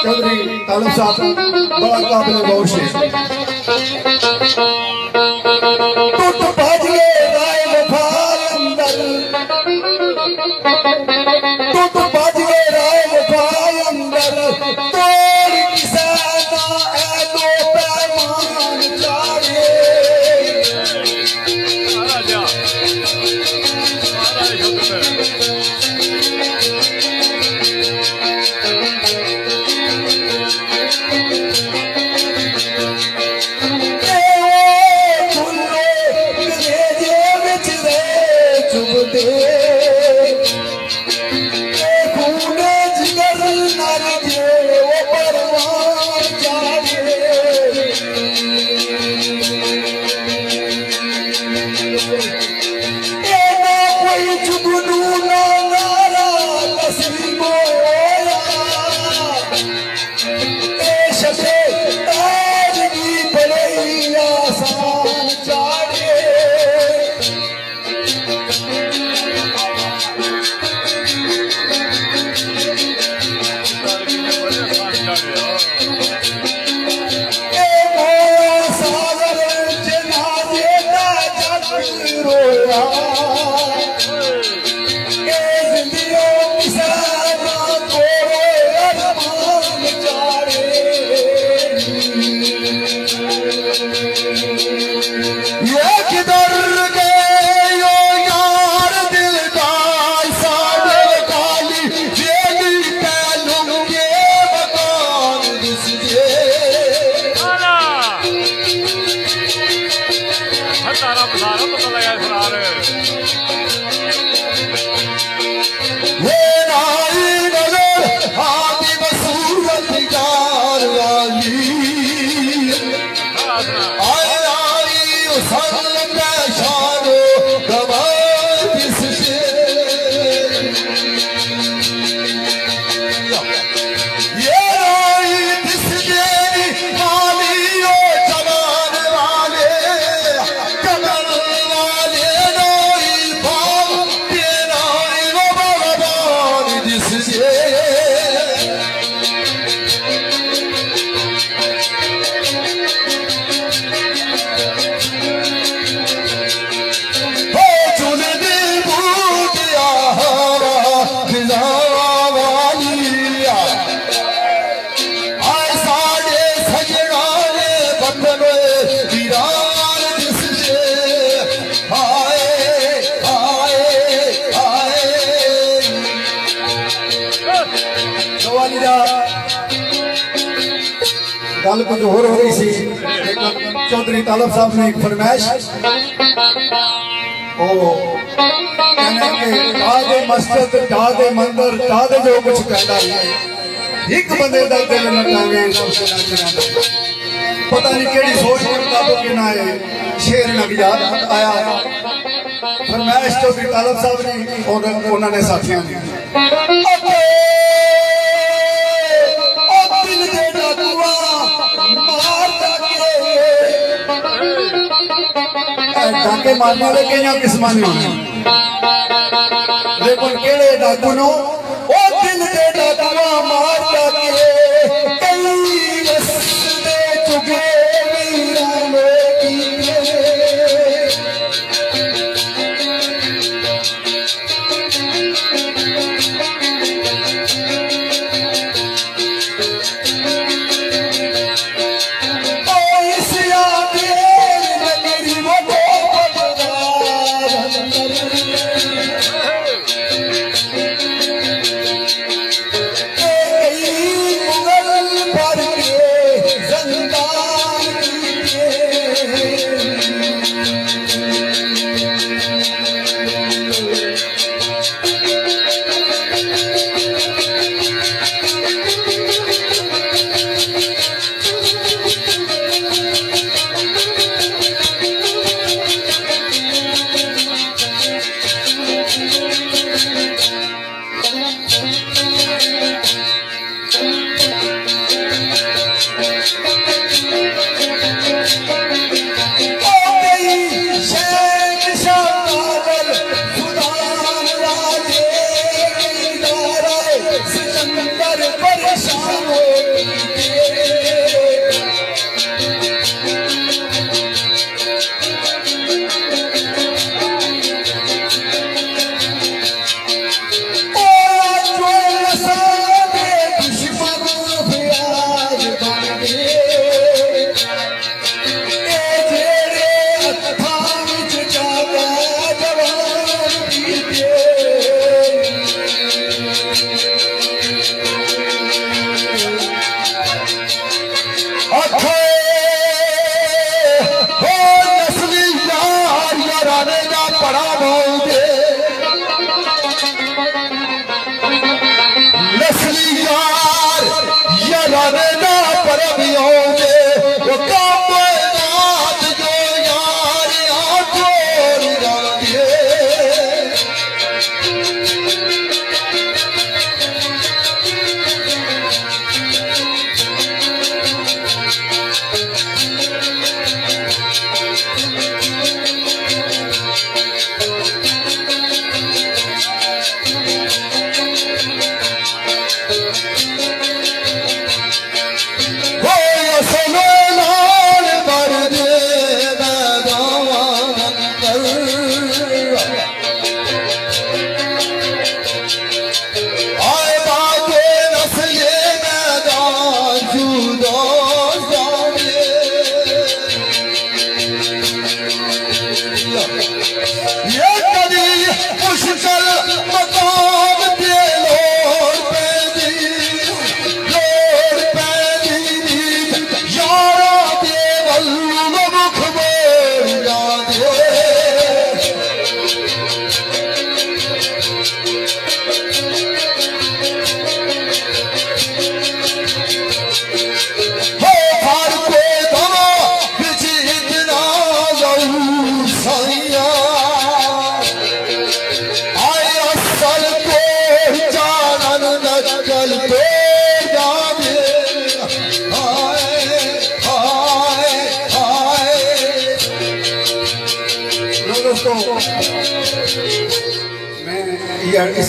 चौधरी तालब साहब बड़ा काबिल गौर शेर टूट भज गए राय वफा अंदर टूट भज गए राय वफा अंदर तोड़ किसाना ऐ दो पैमान जागे गल कुछ होर हो रही सी। चौधरी तालब साहब ने एक फरमाइश मस्जिद ढा दे मंदिर ढा दे जो कुछ कहता है एक बंदे का दिल नटावे पता नहीं केड़ी सोच के मुताबिक कि ना शेर लग याद आया फरमाइश चौधरी तालब साहब ने और उन्होंने साथियों ने डाके मारने वाले कई किस्म ने होने लेकिन केड़े डाकू नो ओ दिल दे डाकुआ मार डाके कई रस्ते चुगे वीराने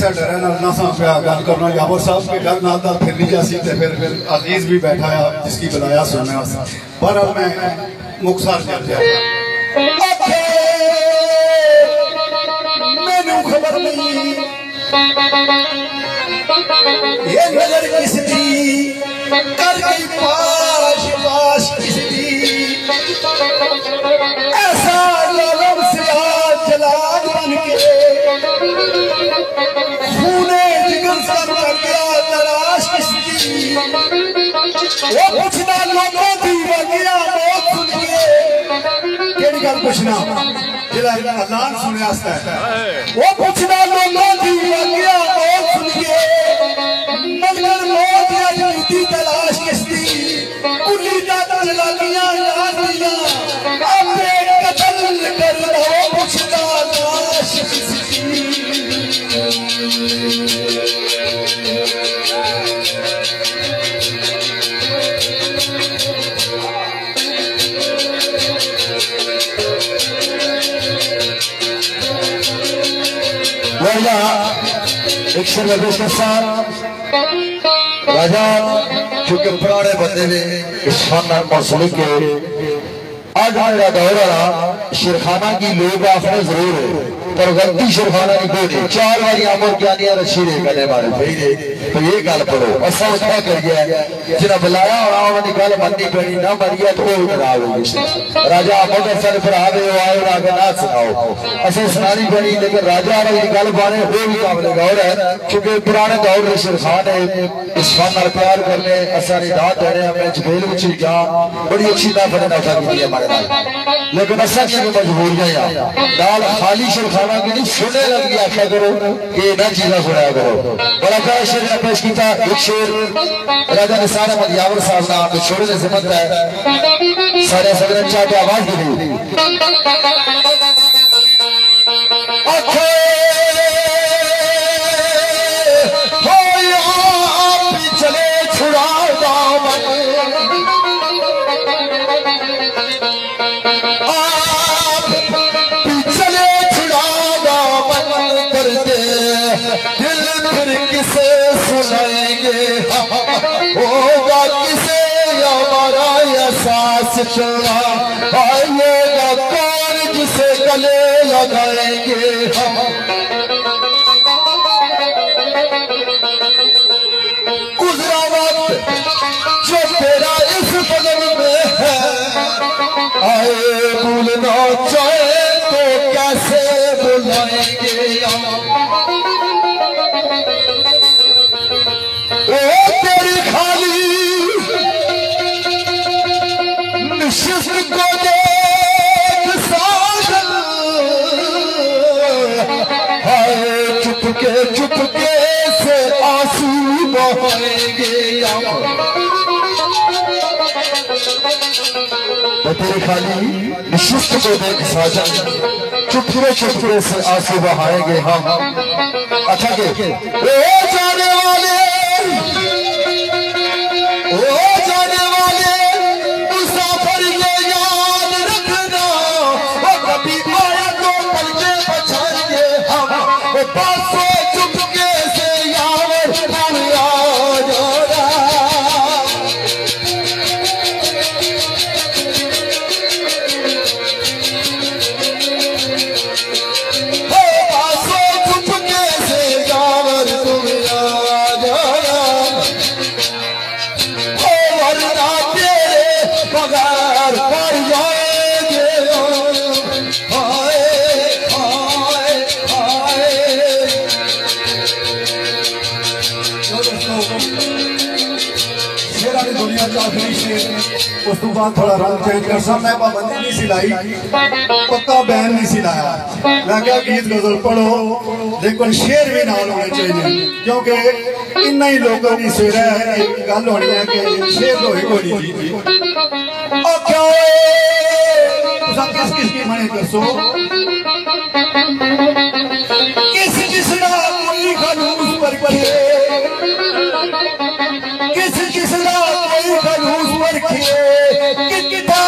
गल करना यावर साहब के गल नाल फिर नहीं जा फिर अजीज भी बैठा है जिसकी बुलाया सुनने वास्ते बहरहाल मैं मुक्तसर चल गया मैनू खबर नहीं ये नजर किसकी कर गई पाश पाश किसकी ऐसा लालम से आज जलाल बन के खूने जिगर सब कर गया तलाश किसकी वो कुछ पुछना लोगों की वगिया मौत सुनिए केड़ी गल पुछना जिला ऐलान सुने आस्ता है वो पुछना लोगों की वगिया मौत सुनिए मगर मौत या नीति तलाश किसकी कुली दा चलाकियां याद दिया आपे कत्ल कर दो पुछना लाश किसकी एक शेर राजा चूंकि पुराने बंदे ने इस खानदान मौसली के आज मेरा दौर रहा शेरखाना की लोग आपने जरूर है पर गलती शेरखाना की कोई नहीं 4 बारी आमर क्या नहीं रशी रे करने मारे भाई रे तो ये गल पढ़ो असा क्या कर गया जिन्हें बुलाया और उन्होंने गल मननी पैनी ना मरिया तो वो नाराज हो गई राजा मगर सर पर आवे वो आए आगे ना सुनाओ असं सुनानी पैनी लेकिन राजा वाली गल बारे वो भी काबिल गौर है क्योंकि पुराने दौर में शेरखान है इस खान नाल प्यार करने असा दाद देने हमें जबेल में जा बड़ी अच्छी ना बने नफा की हमारे नाल लेकिन असा की मजबूरियां दाल खाली शेरखाना की नहीं सुनने लग गया आख्या करो कि ना चीजा सुनाया करो बड़ा प्यारा शेर पेश किया एक शेर राजा निसार अहमद यावर साहब ने आपको छोड़ने से मत है सारे सगरन चाहते आवाज दी चले छुड़ा किसे सुनाएंगे होगा किसे हमारा एहसास चला आएगा कौन जिसे गले लगाएंगे हम गुजरा वक्त जो तेरा इस बदल में है आए भूलना चाहे तो कैसे बुलाएंगे हम तेरी खाली निशिस्त को देख साजन हाय चुपके से आंसू बहाएंगे तेरी खाली निशिस्त को देख साजन चुपके से आंसू बहाएंगे हम अच्छा के जाने वाले मुसाफिर ये याद रखना वो कभी आया तो पल के बचाएंगे हम वो बातों चुपके से यावर हम याद चुपके से यावर तुम याद बगैर पर जाएंगे हाय हाय हाय शेर वाली दुनिया का आखिरी शेर उस तो बाद थोड़ा रंग चेंज कर सा मैं पाबंदी नहीं सिलाई पक्का बैन नहीं सिलाया मैं क्या गीत गजल पढ़ो लेकिन शेर भी नाल होने चाहिए क्योंकि इन्ना ही लोगों की शेर है गल होनी है कि शेर तो ही कोई नहीं किस की मने करसो किस ना कोई खलूस पर किस ना कोई खलूस पर कितना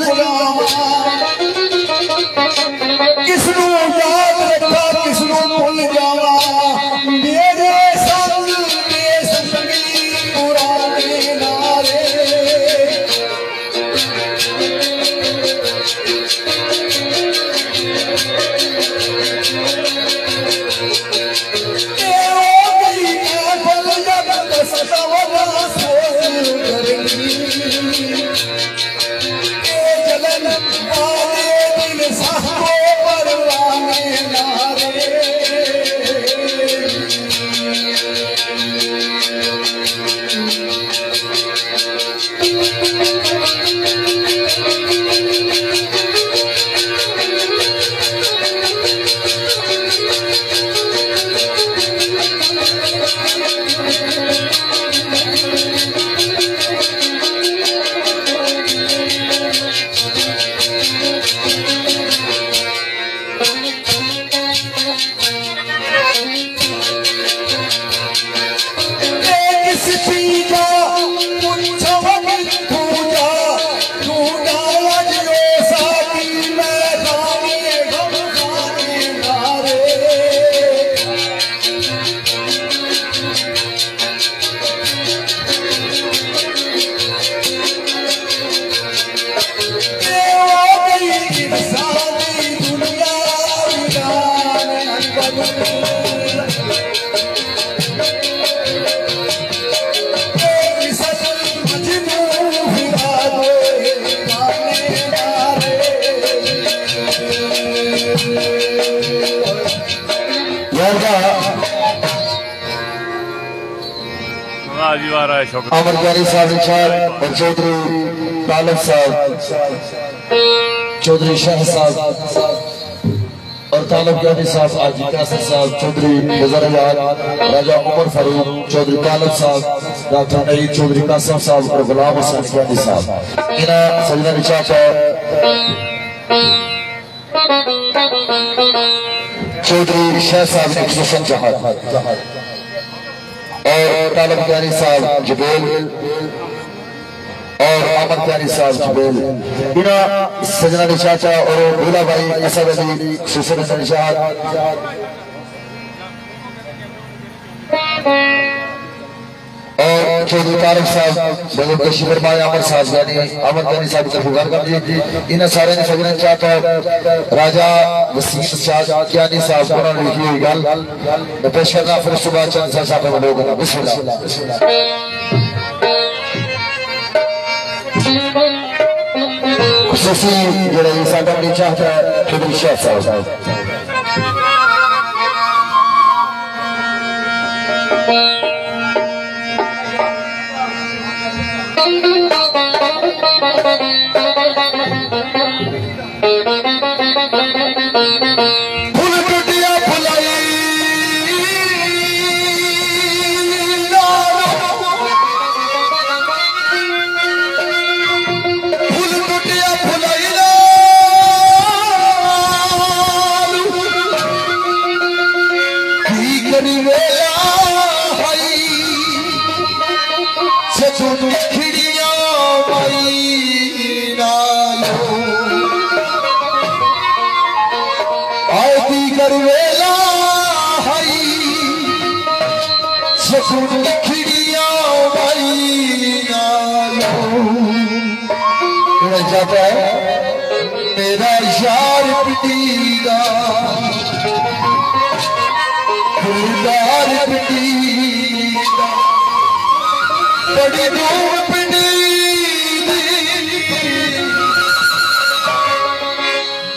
भूल जावा किसनू याद रखा किसनू भूल जावा मेरे संग संगी पुराने नारे अमर प्यारी साहब निशार और चौधरी तालब साहब चौधरी शाह साहब और तालब प्यारी साहब आजी कासिर साहब चौधरी गुजरियात राजा उमर फारूक चौधरी तालब साहब डॉक्टर नईद चौधरी कासिम साहब और गुलाम हुसैन प्यारी साहब इना सजना निशार चौधरी शाह साहब ने खुशन जहां और तालब प्यारी साहब जुबेल और अमर प्यारी साहब जुबेल बिना सजना चाचा और भूला भाई असद अली सुसर निशाद और चौधरी तारक साहब बगल कशीर भाई अमर साहब यानी अमर प्यारी साहब की तरफ कर दीजिए इन सारे ने सजना चाचा राजा वसीम शाह यानी साहब को लिखी हुई गल मैं पेश करना फिर सुबह चंद साहब को लोग बिस्मिल्लाह खुशी जरा सादा बड़ी चाहता है चौधरी शाह साहब जाता है मेरा यार पिटीगा फुलदार पिटीगा बड़ी दूर पिटी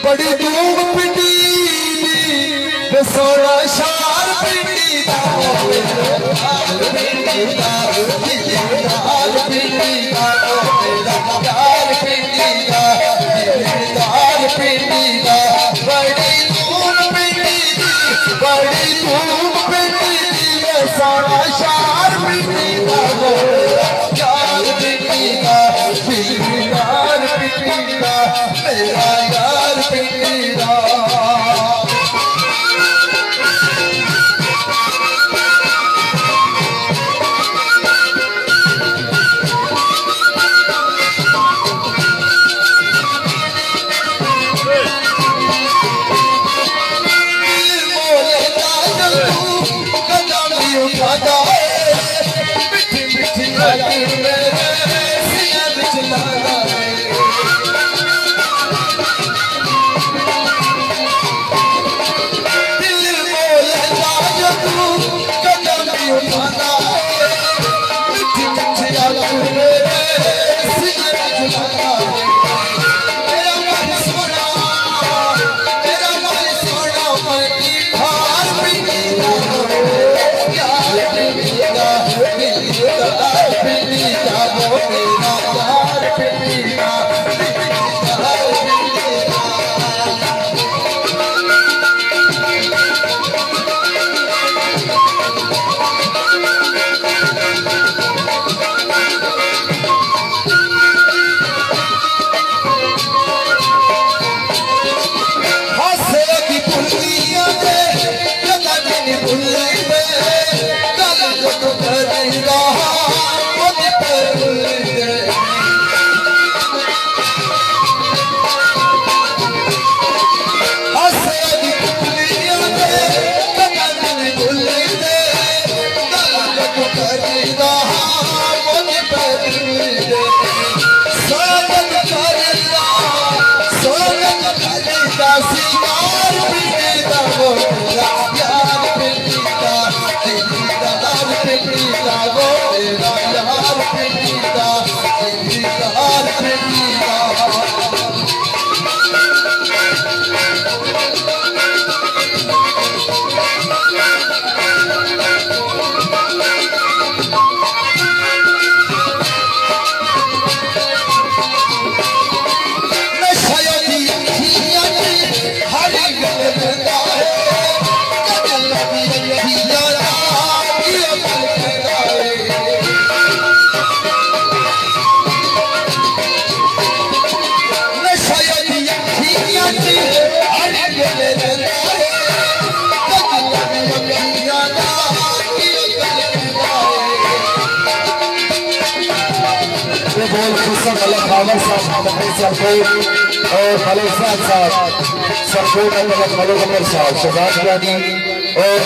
बड़ी दूर पिटी सोना शार पिटीगा साहब और मलिक साहब सरकोट मलिक अमर साहब शहजाद जानी और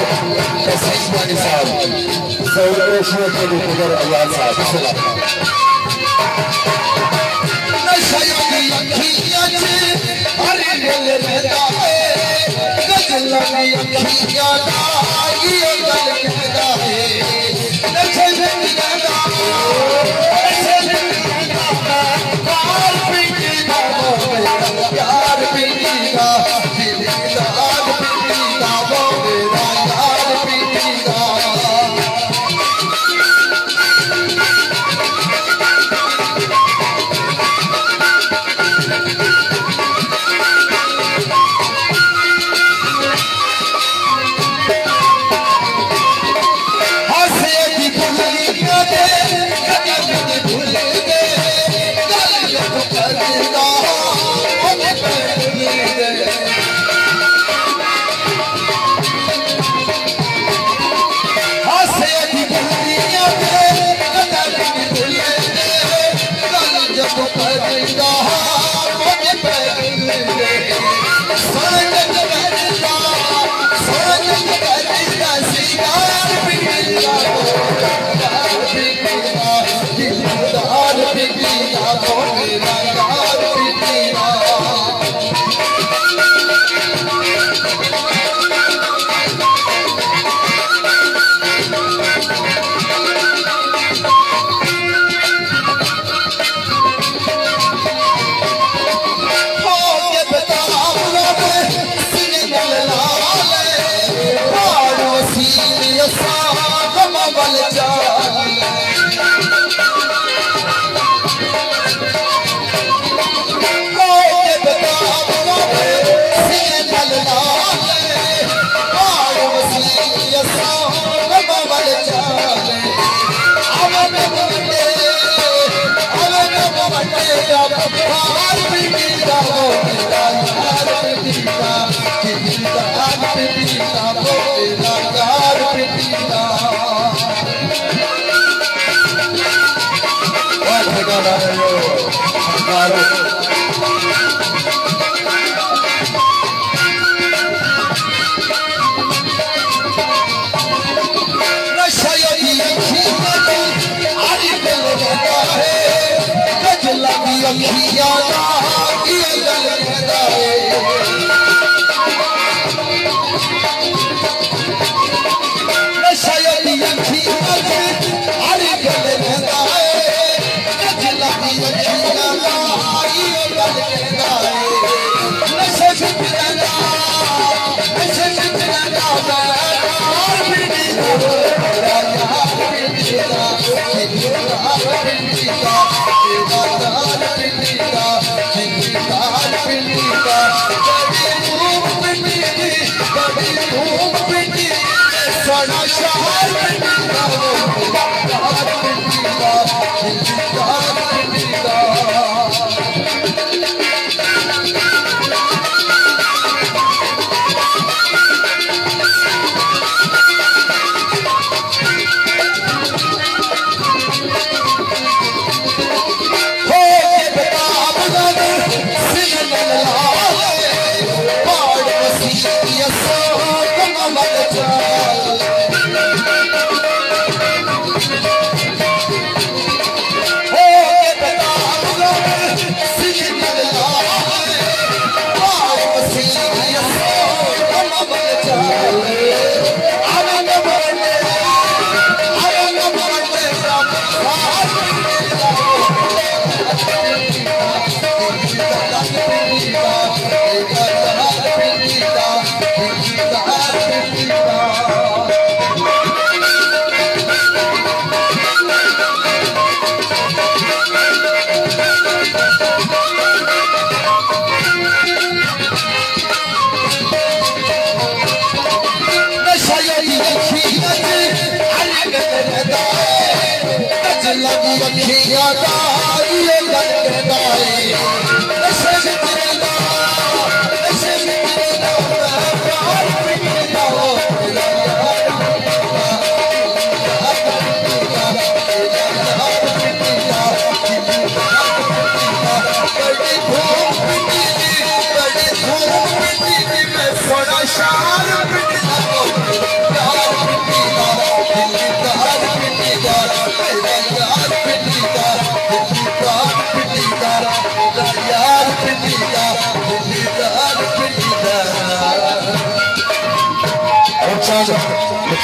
तस्लीम जानी साहब सऊदी के लिए अयाल साहब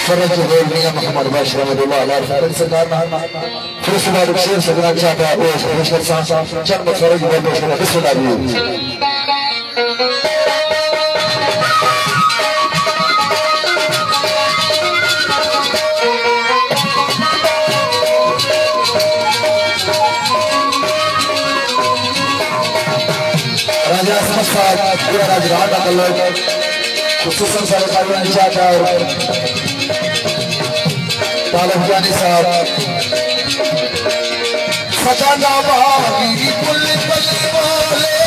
फरज बोलिया मोहम्मद बशीर रहमतुल्लाह अलैह सरकार ना फिर उसके बाद शेर सजना चाहता है वो मुश्किल सांस चंद फरज बोल बिस्मिल्लाह राजा समस्ता पूरा राजघाट का लोग खुसूसन सरकार चाहता है तालुजानी साहब सजाना बागी कुल बल्ली बोले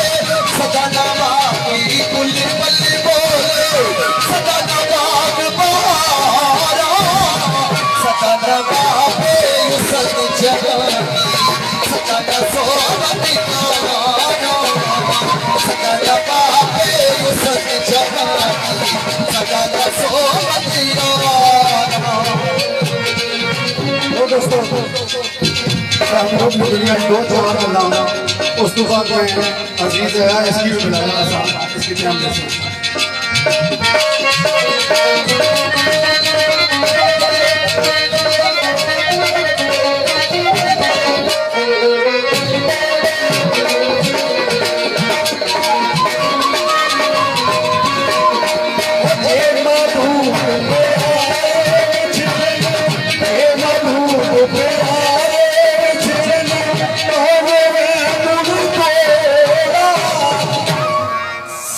सजाना बागी कुल बल्ली बोले सजाना बाग बारा सजाना बाबे युसत जगह सजाना सोमती काना सजाना बाबे युसत जगह सजाना सोमती दोस्तों दुनिया दो जवाब मिलाना उस तो बाद में अजीज है इसकी भी मिलाना इसकी टाइम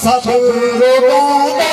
सब रोगाना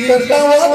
करता है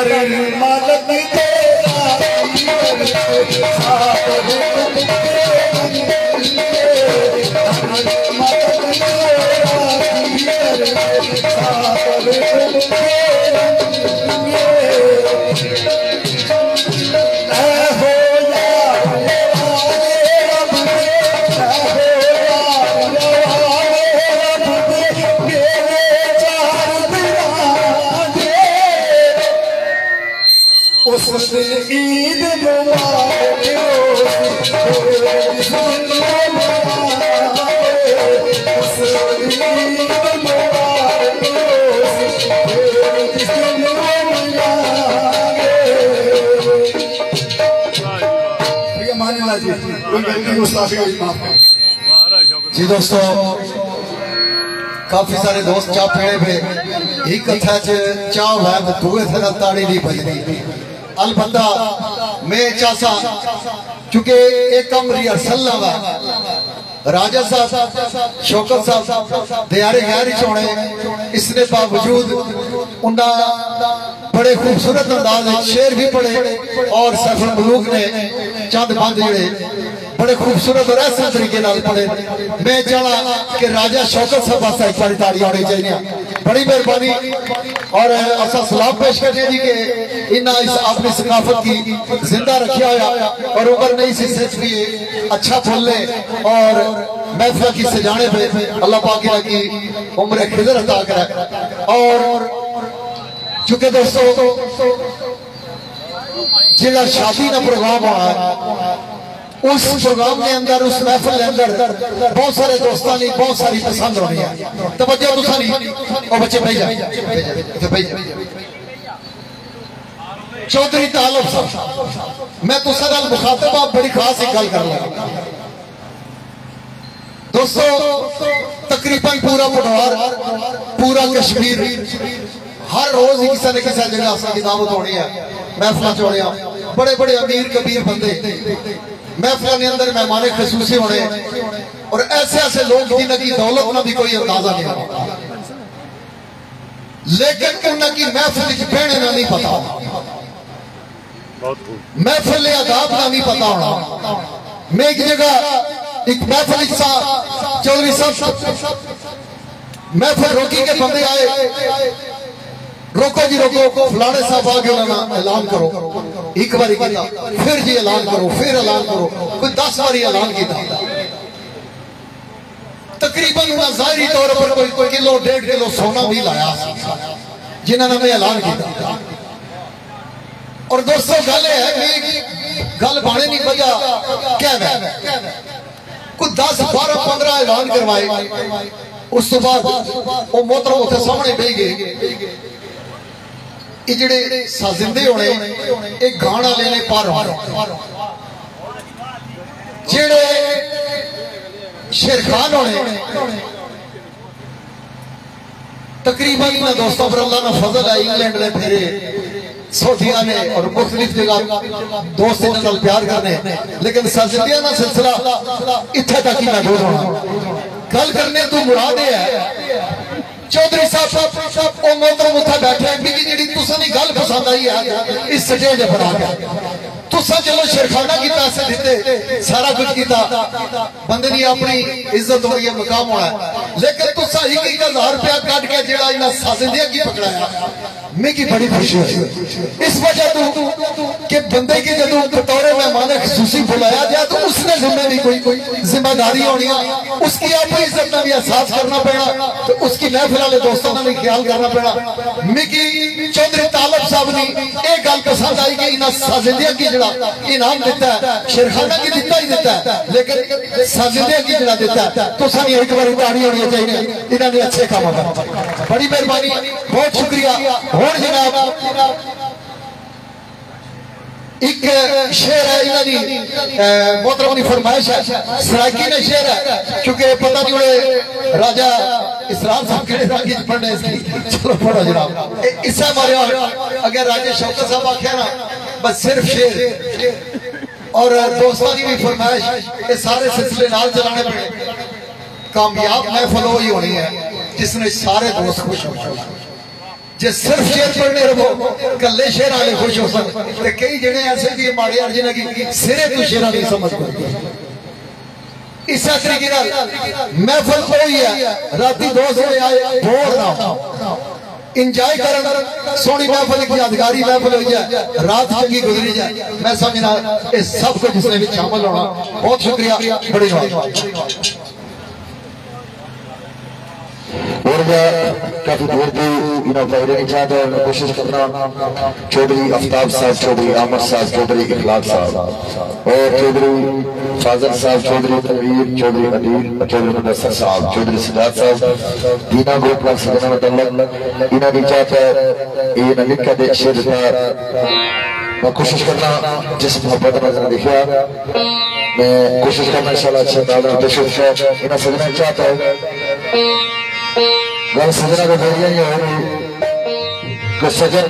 मालक ईद जी दोस्तों, काफी सारे दोस्त चाह पीने पे एक कथा चाह है दूए थे ताड़ी नहीं बजनी। अलबत्ता मैं चाहता क्योंकि एक कम रिहर्सल वा राजा साहब शौकत साहब दियारे गैर चोने इसने बावजूद उन्ना बड़े खूबसूरत अंदाज शेर भी पढ़े और सैफुल मलूक ने चंद बंद जड़े बड़े खूबसूरत और ऐसे तरीके पढ़े। मैं चाहना कि राजा शौकत साहब वास्ते एक बार ताड़ी होनी चाहिए। बड़ी मेहरबानी और असा सलाम पेश करने जी के इन्ना इस अपनी सकाफत की जिंदा रखा हुआ और उम्र नहीं सी सच भी अच्छा बोले और महफिल की सजाने पे अल्लाह पाक की उम्र खिदर अता करे। और चूंकि दोस्तों जिला शादी का प्रोग्राम होना उस प्रोग्राम के अंदर उस महफिल के अंदर बहुत सारे दोस्तों ने बहुत सारी पसंद होनी है। तवज्जो तुसा नहीं ओ बच्चे भाई जा चौधरी तालब साहब मैं तुसा नाल मुखातब आप बड़ी खास एक गल कर लगा। दोस्तों तकरीबन पूरा पटवार पूरा कश्मीर हर रोज ही किसी न किसी जगह असा की दावत होनी है। महफिल च होने बड़े बड़े अमीर कबीर बंदे महफिल के अंदर मेहमान खसूसी होने और ऐसे ऐसे लोग जिनकी दौलत का भी कोई अंदाजा नहीं होता, लेकिन उनकी महफिल बहने का नहीं पता, महफिल आदाब का नहीं पता होना। मैं एक जगह एक महफिल चौधरी साहब महफिल रोकी के बंदे आए, रोको जी रोको फलाने साहब आगे उन्होंने ऐलान करो, एक बार किया फिर जी ऐलान करो फिर ऐलान करो, कोई 10 बार ऐलान किया। तकरीबन जाहिरी तौर पर कोई किलो 1.5 किलो सोना भी लाया जिन्होंने ऐलान किया। और दोस्तों गल है गल बाने नहीं बजा क्या कोई 10 12 15 ऐलान करवाए। उस तो बाद वो मोहतरम उत्थे सामने बह गए ये जिहड़े साजिंदे होने एक गाना लेने पर जिहड़े शेरखान होने तकरीबन इन्होंने दोस्तों पर अल्लाह ना फजल है इंग्लैंड ने फिरे सऊदिया ने और मुख्तलिफ जगह दोस्त इन्होंने प्यार करने, लेकिन साजिंदिया का सिलसिला इत्थे तक ही महदूद होना। गल करने तो मुराद है चौधरी साहब वो मोहतरम उत्थे बैठे मिगी जी तुसां दी गल पसंद आई है इस स्टेज पर आके तुसा चलो शेरखाना की पैसे दिते सारा कुछ किया बंदे की अपनी इज्जत होनी है मुकाम होना है, लेकिन तुसा 1,000 रुपया कट के जो इन्हें साजिंदिया की पकड़ाया मिगी बड़ी खुशी हुई इस वजह तो कि बंदे की जो बतौर मेहमान खसूसी बुलाया जाए तो उसने जिम्मे भी कोई जिम्मेदारी होनी है, उसकी अपनी इज्जत का भी एहसास करना पड़ना, तो उसकी महफिल वाले दोस्तों का भी ख्याल करना पड़ना। मिगी चौधरी तालब साहब ने एक गल पसंद आई कि इन्हें साजिंदिया की इनाम दिता है शेरखाना की दिता ही दिता है, लेकिन साजिंदिया की जरा दिता है तो सारी एक बार ताड़ी होनी चाहिए इन्होंने अच्छे काम कर। बड़ी मेहरबानी बहुत शुक्रिया। हुण जनाब एक शेर है इन्होंने मोहतरम की फरमाइश है सराइकी ने शेर है क्योंकि पता नहीं उन्हें राजा इसरार साहब के रागी पढ़ने इसकी चलो पढ़ो जनाब इससे मारे अगर राजा शौकत साहब आख्या ना बस सिर्फ शेर और दोस्तों की भी फरमाइश ये सारे सिलसिले नाल चलाने पड़े। कामयाब महफिल ही होनी है जिसने सारे दोस्त खुश हो। जे सिर्फ शेर पढ़ने रहो कले शेर वाले खुश हो सकते कई जने ऐसे भी माड़े हैं जिन्हें की सिरे तो शेर नहीं समझ पाते इस तरीके महफल कोई है राती 2 बजे आए बोर ना इंजॉय कर सोनी महफल की यादगारी महफल हुई है रात चंगी गुजरी जाए मैं समझना इस सब कुछ इसमें भी शामिल होना बहुत शुक्रिया बड़ी और मैं काफी दूर भी फायदे नहीं चाहता और कोशिश करना चौधरी आफ्ताब साहब चौधरी आमर साहब चौधरी इखलाक साहब और चौधरी फाजल साहब चौधरी तनवीर चौधरी अदील चौधरी मुदस्सर साहब चौधरी सिद्धार्थ साहब दीना ग्रुप का सदन मतलब इन्हें भी चाहता है ये नलिक का शेर था मैं कोशिश करना जिस मोहब्बत नजर दिखा मैं कोशिश करना इंशाल्लाह अच्छा दादा पेशेंट है इन्हें सदन चाहता है गल सजना को बोलिए ये होगी कि सजन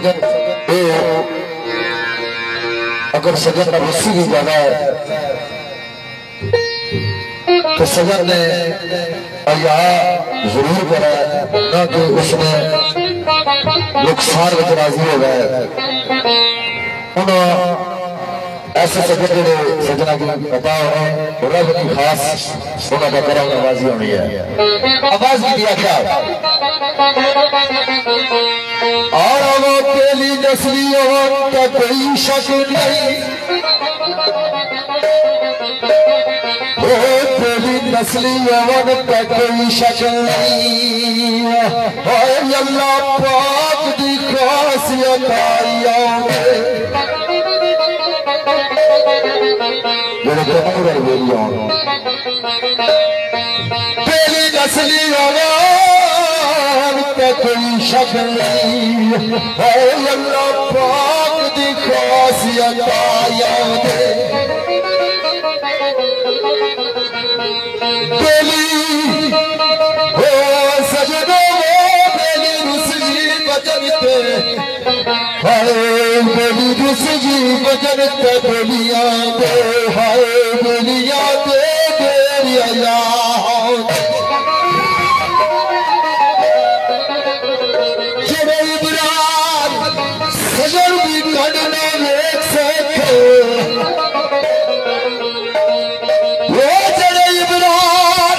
अगर सजन का रस्सी भी ज्यादा है तो सजन ने यहाँ जरूर करा ना कि उसने नुकसान में राजी हो गए उन्होंने ऐसे सजन जो सजना की पता होने रब की खास उन्होंने करम नवाजी होनी है आवाज भी दिया क्या और वो पहली नस्लियों का कोई शक नहीं वो पहली नस्लियों का कोई शक नहीं और अल्लाह पाक दी खासियत पहली नस्ली कोई शक नहीं अल्लाह पाक दी खासियत पहली हो सजदो पहली रुसजी बचन पे हाय बोली रुसजी बचन पे बोलिया दे हाय बोलिया दे तेरिया जेड़े इब्रार सजर भी कढ़ना देख सके वो जेड़े इब्रार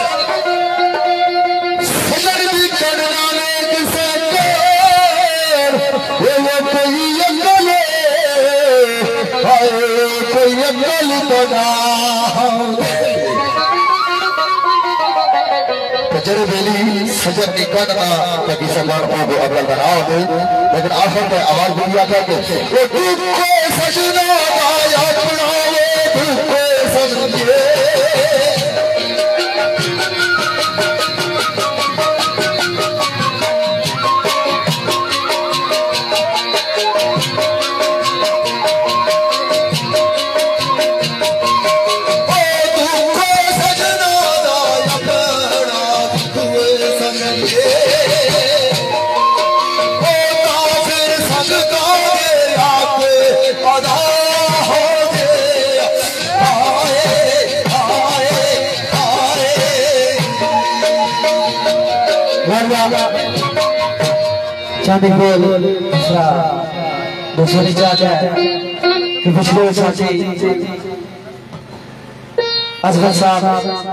सजर भी कढ़ना देख सके वो कोई अकल हाय कोई अकल तो ना जरे बेली सजर निकल ना कभी समान हो गो अकल बना हो लेकिन आखिर में आवाज दुनिया करके वो तुझको सजना आया बनावे तुझको समझे चांदी बोल दूसरी चाहता है कि पिछले साथी असगर साहब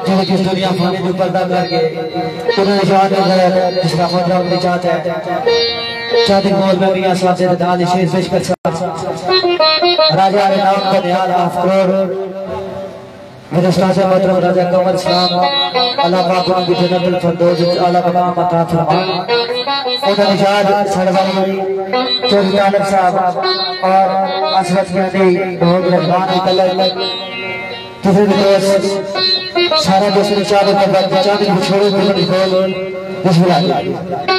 जिन्हें किस दुनिया फाने में पर्दा करके उन्होंने जवाब दिया जिसका मतलब नहीं चाहता है चांदी बोल में मियां साहब से दाद शेर पेश कर राजा के नाम का ध्यान हाफ करोड़ मेरे उस्ताद से मतलब राजा कमर साहब अल्लाह पाक उनकी जन्नतुल फिरदौस आला मकाम अता फरमाए उनका निशाद सरवारी चौधरी तालिब साहब और असरत यानी बहुत रहमान तल्ला तुझे दोस्त सारा दोस्त चारों का बच्चा भी छोड़ो बोल बिस्मिल्लाह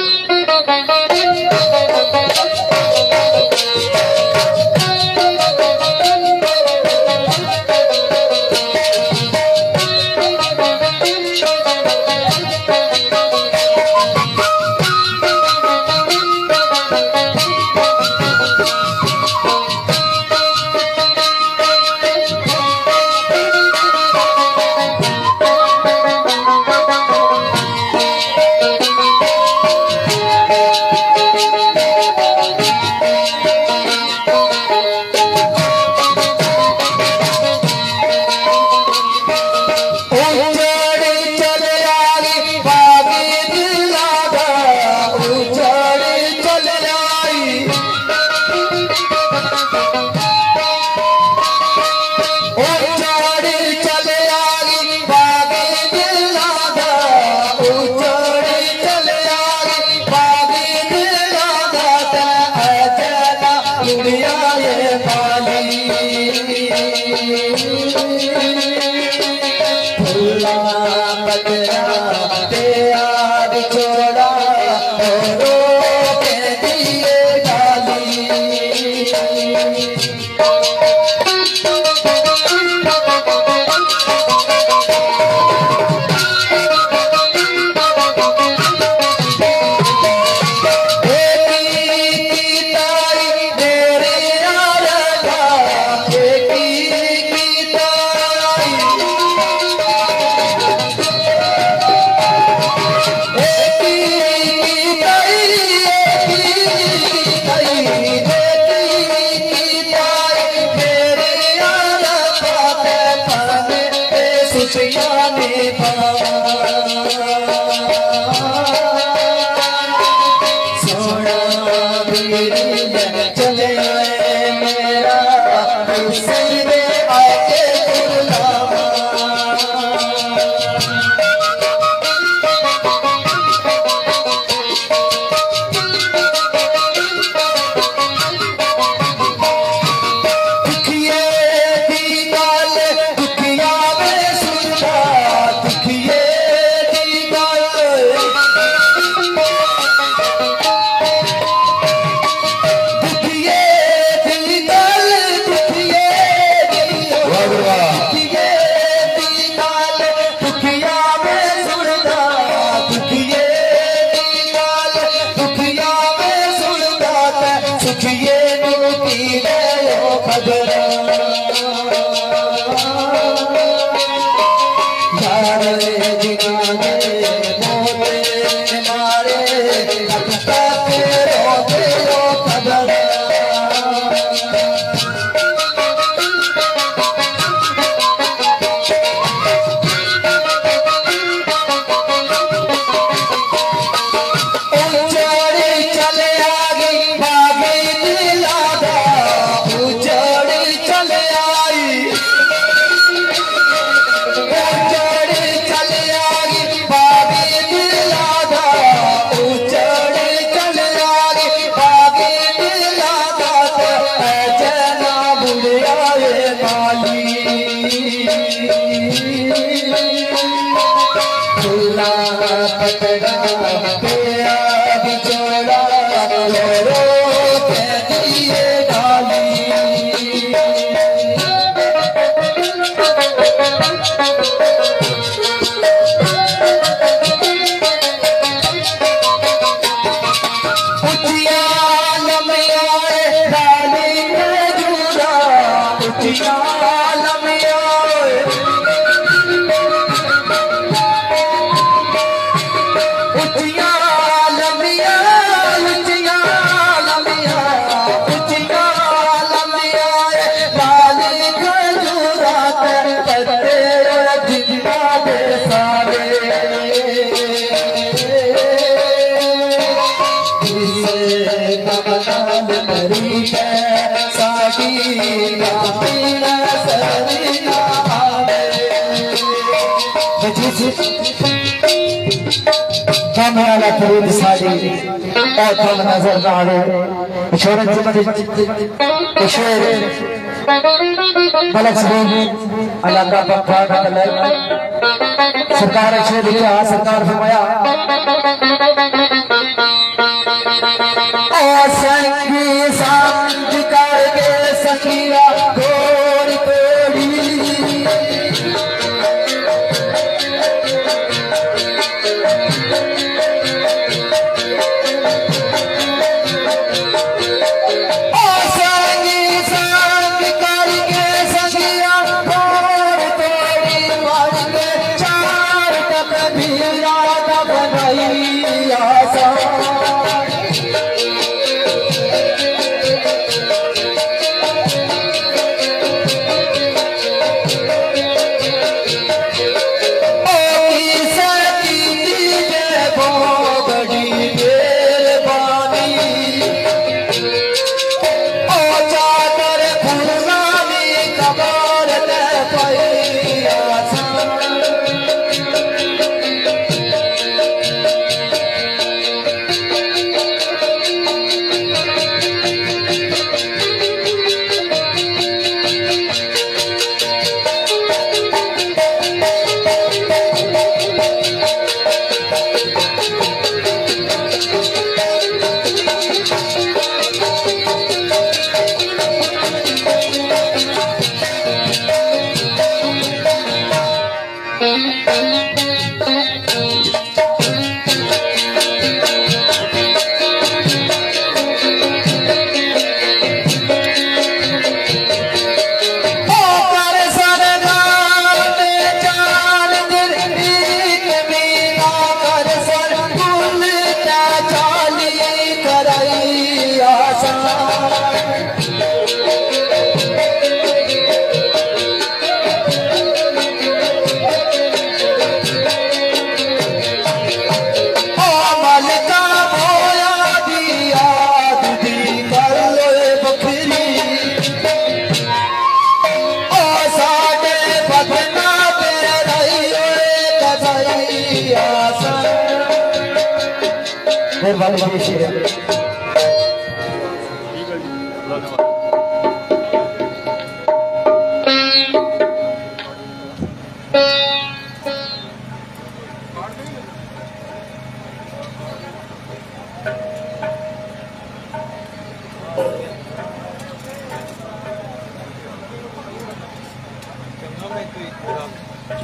फरीद साड़ी और तुम नजर ना आवे शोहरत शेर मलक साहब अल्लाह का बख्तार सरकार शेर लिया सरकार फरमाया ओ संगी सांग करके सखिया घोड़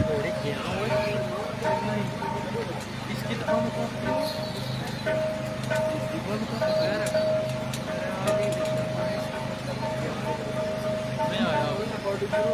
तोड़ी बहुत